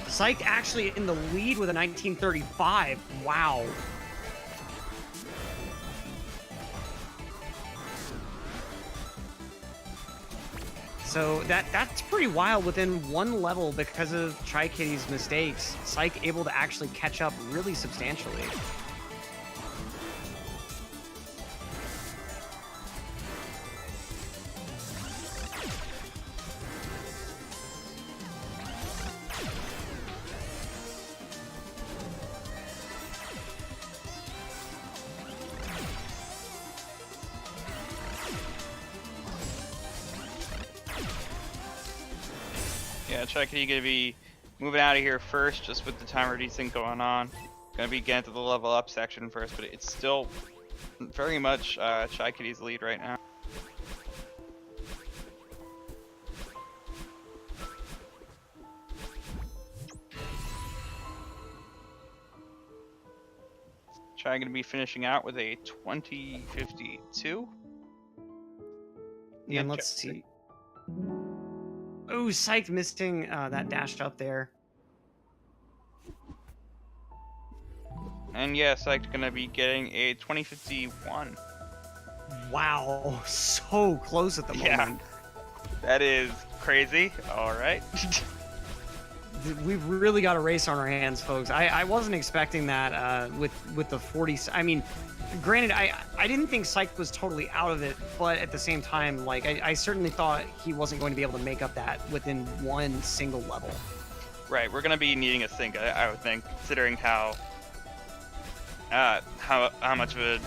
Psyched actually in the lead with a 1935. Wow. So that's pretty wild within one level because of Chaikitty's mistakes. Psyched able to actually catch up really substantially. Yeah, Chaikitty gonna be moving out of here first, just with the timer desync going on. Gonna be getting to the level up section first, but it's still very much Chaikitty's lead right now. Chai gonna be finishing out with a 2052. Yeah, and let's see. Oh, Psyched missing that dash up there. And yeah, Psyched gonna be getting a 2051. Wow, so close at the moment. Yeah, that is crazy. All right. We've really got a race on our hands, folks. I wasn't expecting that with the 40. I mean, granted, I didn't think Psyched was totally out of it, but at the same time, like I certainly thought he wasn't going to be able to make up that within one single level. Right, we're gonna be needing a sync, I would think, considering how much of a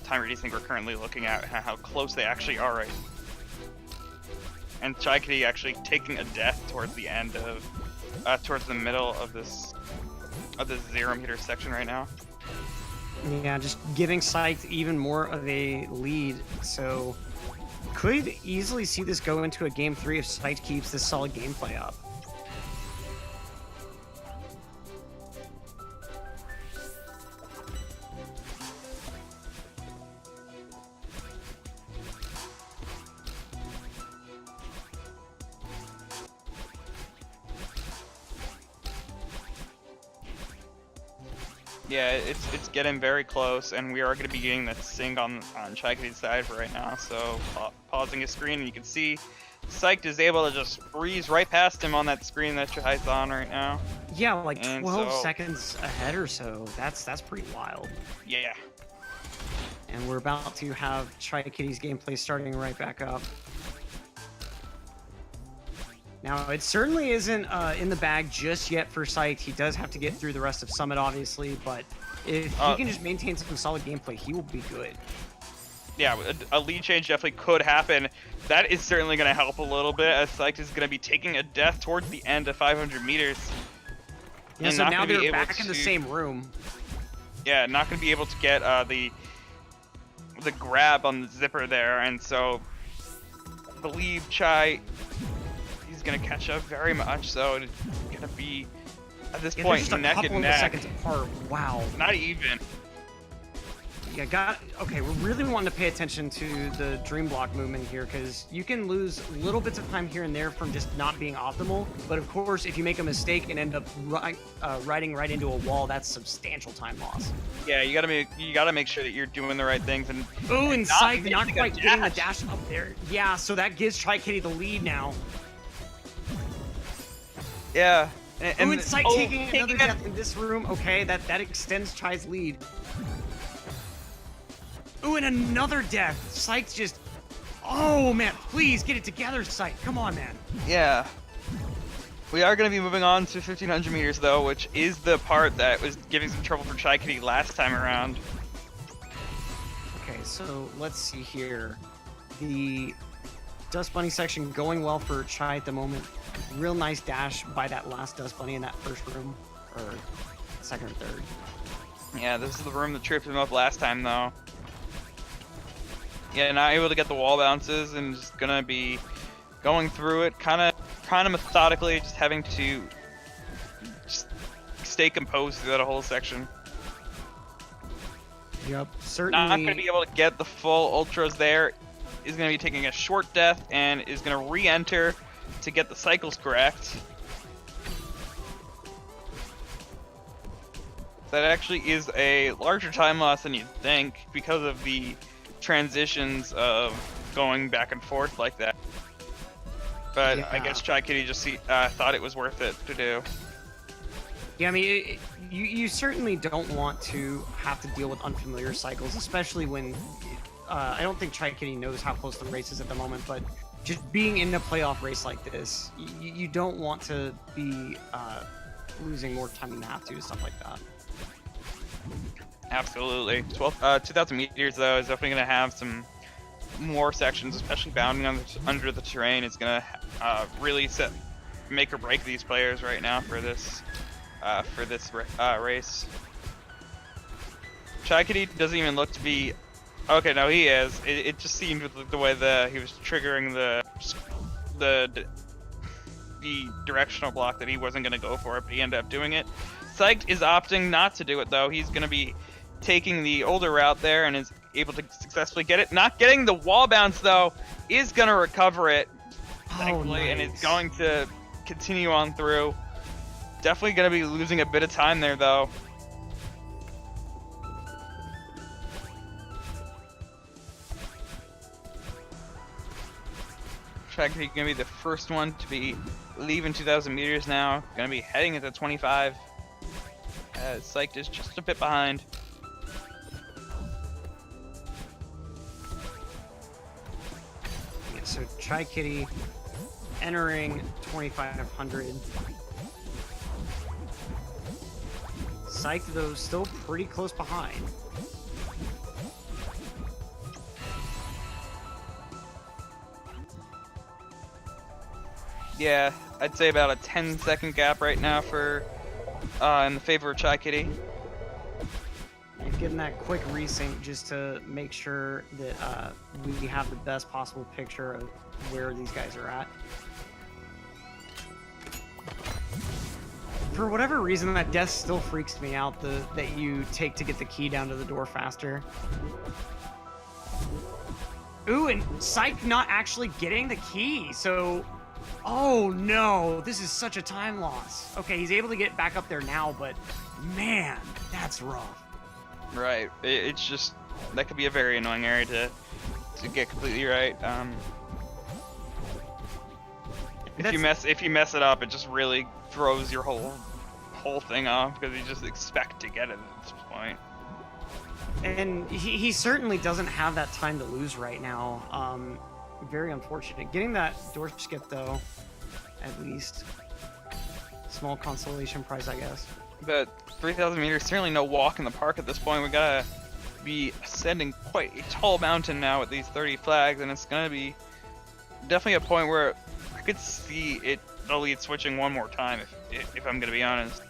timer desync we're currently looking at, how close they actually are right. And Chaikitty actually taking a death towards the end of, towards the middle of this 0 meter section right now. Yeah, just giving Psyched even more of a lead. So could easily see this go into a game 3 if Psyched keeps this solid gameplay up. Yeah, it's getting very close, and we are going to be getting that sync on Chaikitty's side for right now. So pausing his screen, and you can see Psyched is able to just breeze right past him on that screen that Chai's on right now. Yeah, like 12 seconds ahead or so. That's pretty wild. Yeah. And we're about to have Chaikitty's gameplay starting right back up. Now, it certainly isn't in the bag just yet for Psyched. He does have to get through the rest of Summit, obviously, but if he can just maintain some solid gameplay, he will be good. Yeah, a lead change definitely could happen. That is certainly going to help a little bit, as Psyched is going to be taking a death towards the end of 500 meters. Yeah, so now they're back in the same room. yeah, not going to be able to get the grab on the zipper there, and so I believe Chai, he's going to catch up very much, so it's going to be, at this point, just a neck couple and of neck. seconds apart. Wow. Not even. Yeah, okay, we're really wanting to pay attention to the dream block movement here, because you can lose little bits of time here and there from just not being optimal, but of course, if you make a mistake and end up riding right into a wall, that's substantial time loss. Yeah, you gotta make sure that you're doing the right things, and ooh, and Psyched not missing a quite getting the dash. dash up there. Yeah, so that gives Chaikitty the lead now. Yeah. And Psyched taking another death in this room. Okay, that extends Chai's lead. Ooh, and another death. Psyched just... Oh, man, please get it together, Psyched. Come on, man. Yeah. We are going to be moving on to 1500 meters, though, which is the part that was giving some trouble for Chaikitty last time around. Okay, so let's see here. The Dust Bunny section going well for Chai at the moment. Real nice dash by that last Dust Bunny in that first room. Or second or third. Yeah, this is the room that tripped him up last time, though. Yeah, not able to get the wall bounces, and just gonna be going through it kind of methodically, just having to just stay composed through that whole section. Yep, certainly. Not gonna be able to get the full ultras there. Is gonna be taking a short death and is gonna re-enter to get the cycles correct. That actually is a larger time loss than you'd think because of the transitions of going back and forth like that. But yeah. I guess Chaikitty just thought it was worth it to do. Yeah, I mean, you certainly don't want to have to deal with unfamiliar cycles, especially when I don't think Chaikitty knows how close the race is at the moment, but just being in a playoff race like this, you don't want to be losing more time than you have to stuff like that. Absolutely. 2,000 meters, though, is definitely going to have some more sections, especially bounding under the terrain. It's going to really make or break these players right now for this race. Chaikitty doesn't even look to be... Okay, no, he is. It just seemed with the way he was triggering the directional block that he wasn't going to go for it, but he ended up doing it. Psyched is opting not to do it, though. He's going to be taking the older route there and is able to successfully get it. Not getting the wall bounce, though, is going to recover it, thankfully, and is going to continue on through. Definitely going to be losing a bit of time there, though. Chaikitty going to be the first one to be leaving 2,000 meters now. Going to be heading into 25. Psyched is just a bit behind. Yeah, so Chaikitty entering 2,500. Psyched, though, still pretty close behind. Yeah, I'd say about a 10-second gap right now for in the favor of Chaikitty. Getting that quick resync just to make sure that we have the best possible picture of where these guys are at. For whatever reason, that death still freaks me out, that you take to get the key down to the door faster. Ooh, and Psyched not actually getting the key, so... Oh no, this is such a time loss. Okay, he's able to get back up there now, but man, that's rough. Right, it's just, that could be a very annoying area to get completely right. If you mess it up, it just really throws your whole thing off because you just expect to get it at this point. And he certainly doesn't have that time to lose right now. Very unfortunate. Getting that door skip, though, at least. Small consolation prize, I guess. But 3,000 meters, certainly no walk in the park at this point. We gotta be ascending quite a tall mountain now with these 30 flags, and it's gonna be definitely a point where I could see it the lead switching one more time, if I'm gonna be honest.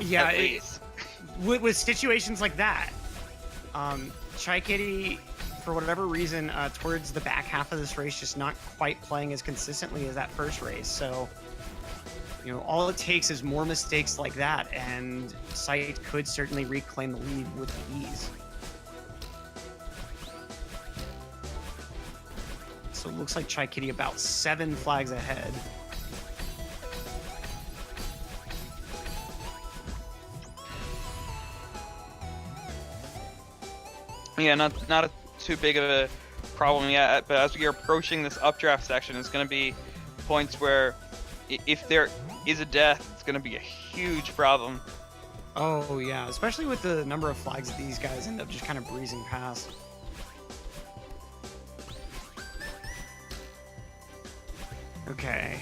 Yeah, with situations like that, Chaikitty, for whatever reason, towards the back half of this race, just not quite playing as consistently as that first race. So, you know, all it takes is more mistakes like that, and Psyched could certainly reclaim the lead with ease. So it looks like Chaikitty about 7 flags ahead. Yeah, not too big of a problem yet, but as we are approaching this updraft section, it's going to be points where if there is a death, it's going to be a huge problem. Oh yeah, especially with the number of flags that these guys end up just kind of breezing past. Okay.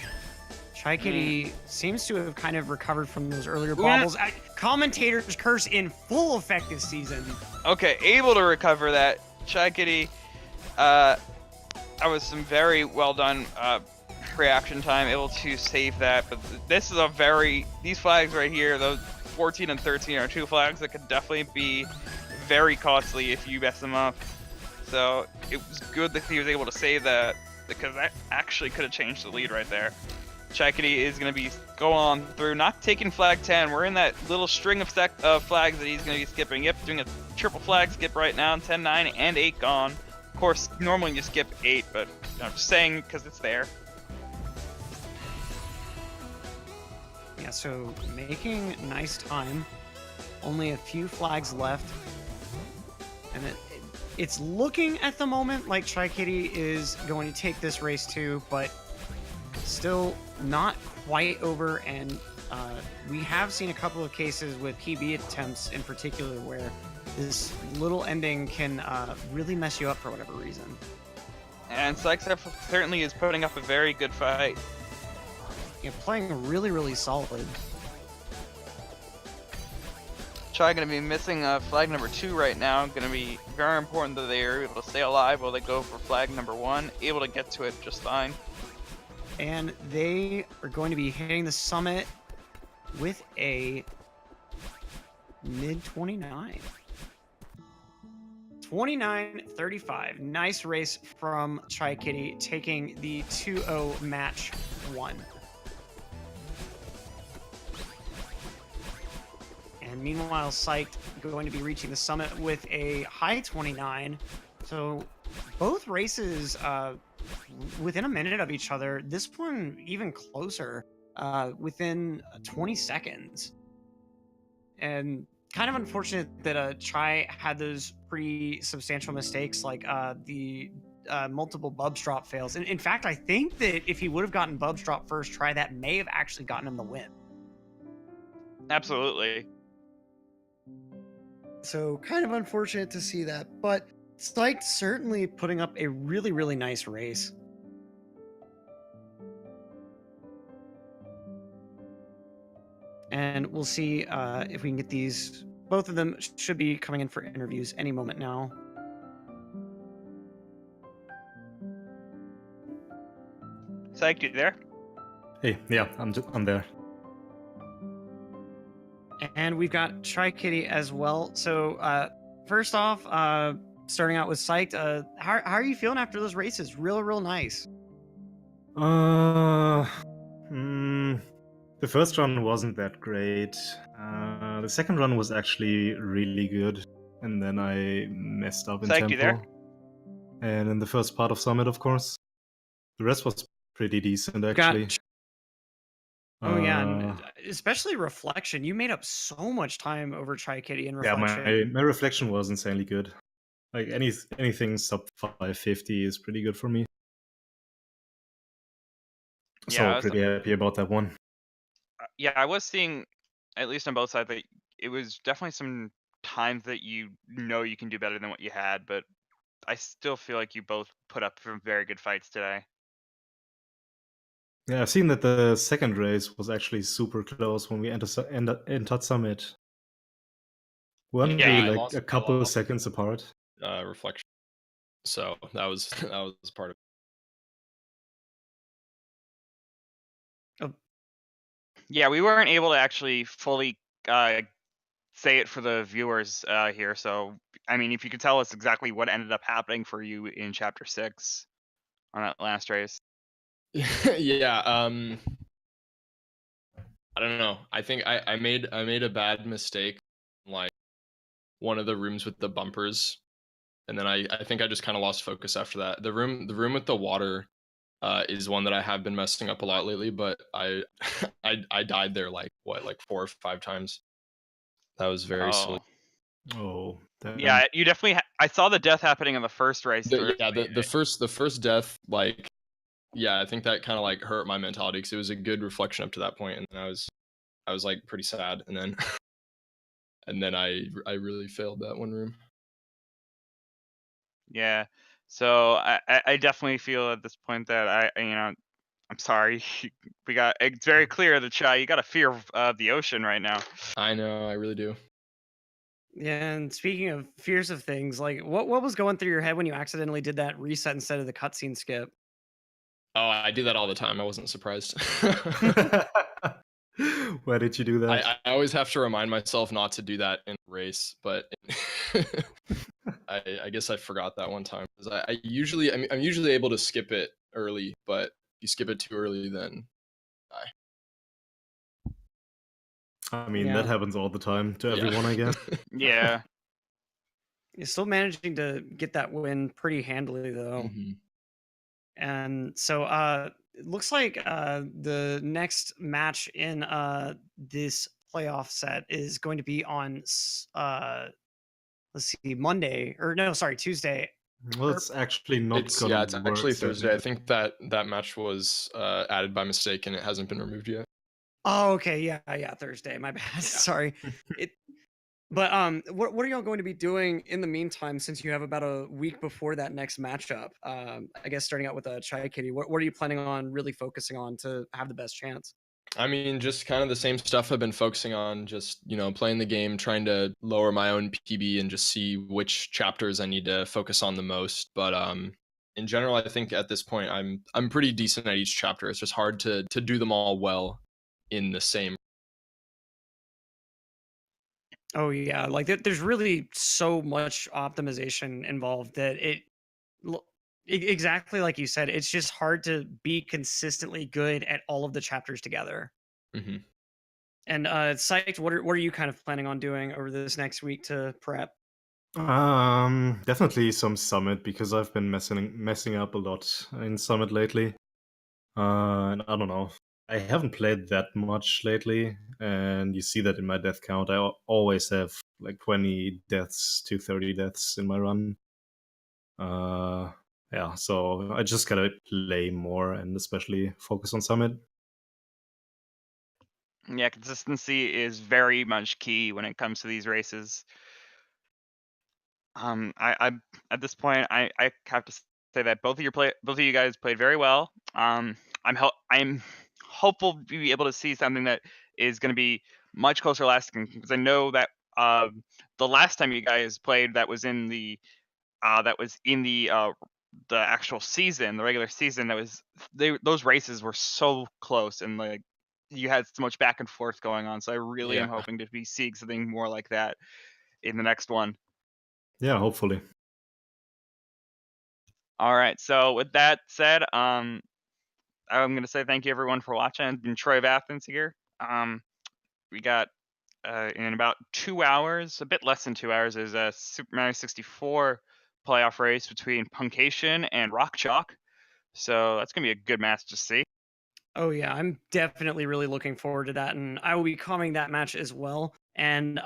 Chaikitty seems to have kind of recovered from those earlier bobbles. Commentators curse in full effect this season. Okay, able to recover that. Chaikitty, that was some very well done reaction time, able to save that. But this is these flags right here, those 14 and 13 are 2 flags that could definitely be very costly if you mess them up. So it was good that he was able to save that, because that actually could have changed the lead right there. Chaikitty is going to be going on through, not taking flag 10. We're in that little string of flags that he's going to be skipping. Yep, doing a triple flag skip right now. 10, 9, and 8 gone. Of course, normally you skip 8, but I'm just saying because it's there. Yeah, so making nice time. Only a few flags left. And it's looking at the moment like Chaikitty is going to take this race too, but still not quite over. And we have seen a couple of cases with PB attempts in particular where this little ending can really mess you up for whatever reason. And Psyched SR certainly is putting up a very good fight. Yeah, playing really, really solid. Chai going to be missing flag number 2 right now. Going to be very important that they are able to stay alive while they go for flag number 1. Able to get to it just fine. And they are going to be hitting the summit with a mid 29. 29-35. Nice race from Chaikitty, taking the 2-0 match 1. And meanwhile, Psyched going to be reaching the summit with a high 29. So both races within a minute of each other. This one even closer, within 20 seconds. And kind of unfortunate that Chai had those pretty substantial mistakes, like the multiple Bubs drop fails. And in fact, I think that if he would have gotten Bubs drop first try, that may have actually gotten him the win. Absolutely. So kind of unfortunate to see that, but Psyched certainly putting up a really, really nice race. And we'll see if we can get these. Both of them should be coming in for interviews any moment now. Psyched, you there? Hey, yeah, I'm there. And we've got Chaikitty as well. So first off, starting out with Psyched, how are you feeling after those races? Real nice. The first run wasn't that great. The second run was actually really good, and then I messed up in Psyched, tempo. you there? And in the first part of Summit, of course. The rest was pretty decent, actually. Oh yeah, and especially Reflection. You made up so much time over Chaikitty in Reflection. Yeah, my Reflection was insanely good. Like anything sub 550 is pretty good for me. So Yeah, pretty happy about that one. Yeah, I was seeing, at least on both sides, that it was definitely some times that you can do better than what you had, but I still feel like you both put up some very good fights today. Yeah, I've seen that the second race was actually super close when we entered Summit. Weren't we like a couple of seconds apart? Reflection. So that was part of Yeah, we weren't able to actually fully say it for the viewers here. So, I mean, if you could tell us exactly what ended up happening for you in Chapter 6 on that last race. Yeah. I don't know. I think I made a bad mistake, like one of the rooms with the bumpers, and then I think I just kind of lost focus after that. The room with the water is one that I have been messing up a lot lately, but I I died there like 4 or 5 times. That was very silly. Oh, Yeah, you definitely. I saw the death happening in the first race. The first death, like, yeah, I think that kind of like hurt my mentality because it was a good reflection up to that point, and then I was like pretty sad, and then and then I really failed that one room. Yeah. So I definitely feel at this point that I'm sorry. It's very clear that Chai, you got a fear of the ocean right now. I know, I really do. Yeah, and speaking of fears of things, like what was going through your head when you accidentally did that reset instead of the cutscene skip? Oh, I do that all the time. I wasn't surprised. Why did you do that? I always have to remind myself not to do that in a race, but I guess I forgot that one time. I'm usually able to skip it early, but if you skip it too early, then I mean, that happens all the time to everyone, I guess. Yeah. You're still managing to get that win pretty handily, though. Mm-hmm. And so it looks like the next match in this playoff set is going to be on let's see, Monday, or no, sorry, Tuesday. Well, it's actually not It's gonna it's work actually then. Thursday. I think that match was added by mistake and it hasn't been removed yet. Oh, okay, yeah, Thursday. My bad. Sorry. But what are y'all going to be doing in the meantime, since you have about a week before that next matchup? I guess starting out with Chaikitty, what are you planning on really focusing on to have the best chance? I mean, just kind of the same stuff I've been focusing on, just, playing the game, trying to lower my own PB and just see which chapters I need to focus on the most. But in general, I think at this point I'm pretty decent at each chapter. It's just hard to do them all well in the same. Oh yeah, like there's really so much optimization involved that exactly like you said, it's just hard to be consistently good at all of the chapters together. Mm-hmm. And Psyched, what are you kind of planning on doing over this next week to prep? Definitely some Summit, because I've been messing up a lot in Summit lately. And I don't know. I haven't played that much lately, and you see that in my death count. I always have like 20 deaths to 30 deaths in my run. Yeah, so I just gotta play more and especially focus on Summit. Yeah, consistency is very much key when it comes to these races. I at this point I have to say that both of you guys played very well. I'm hopeful to be able to see something that is going to be much closer lasting, because I know that the last time you guys played, that was in the actual season, the regular season, those races were so close, and like you had so much back and forth going on. So I really am hoping to be seeing something more like that in the next one. Yeah, hopefully. All right. So with that said, I'm going to say thank you everyone for watching. I've been Troy of Athens here. We got in about 2 hours, a bit less than 2 hours, is a Super Mario 64 playoff race between Punkation and Rock Chalk. So that's going to be a good match to see. Oh yeah, I'm definitely really looking forward to that, and I will be covering that match as well. And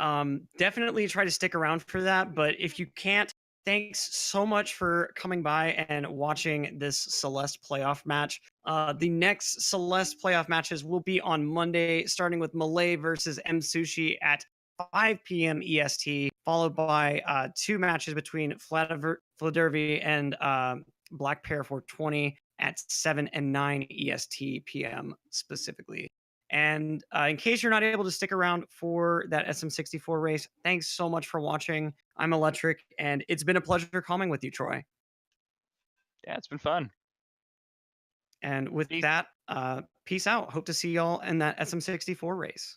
definitely try to stick around for that. But if you can't, thanks so much for coming by and watching this Celeste playoff match. The next Celeste playoff matches will be on Monday, starting with Malay versus M Sushi at 5 p.m. EST, followed by 2 matches between Fladervi and Black Pair 420 at 7 and 9 EST PM specifically. And in case you're not able to stick around for that SM64 race, thanks so much for watching. I'm Electric, and it's been a pleasure calming with you, Troy. Yeah, it's been fun. And with that, peace out. Hope to see y'all in that SM64 race.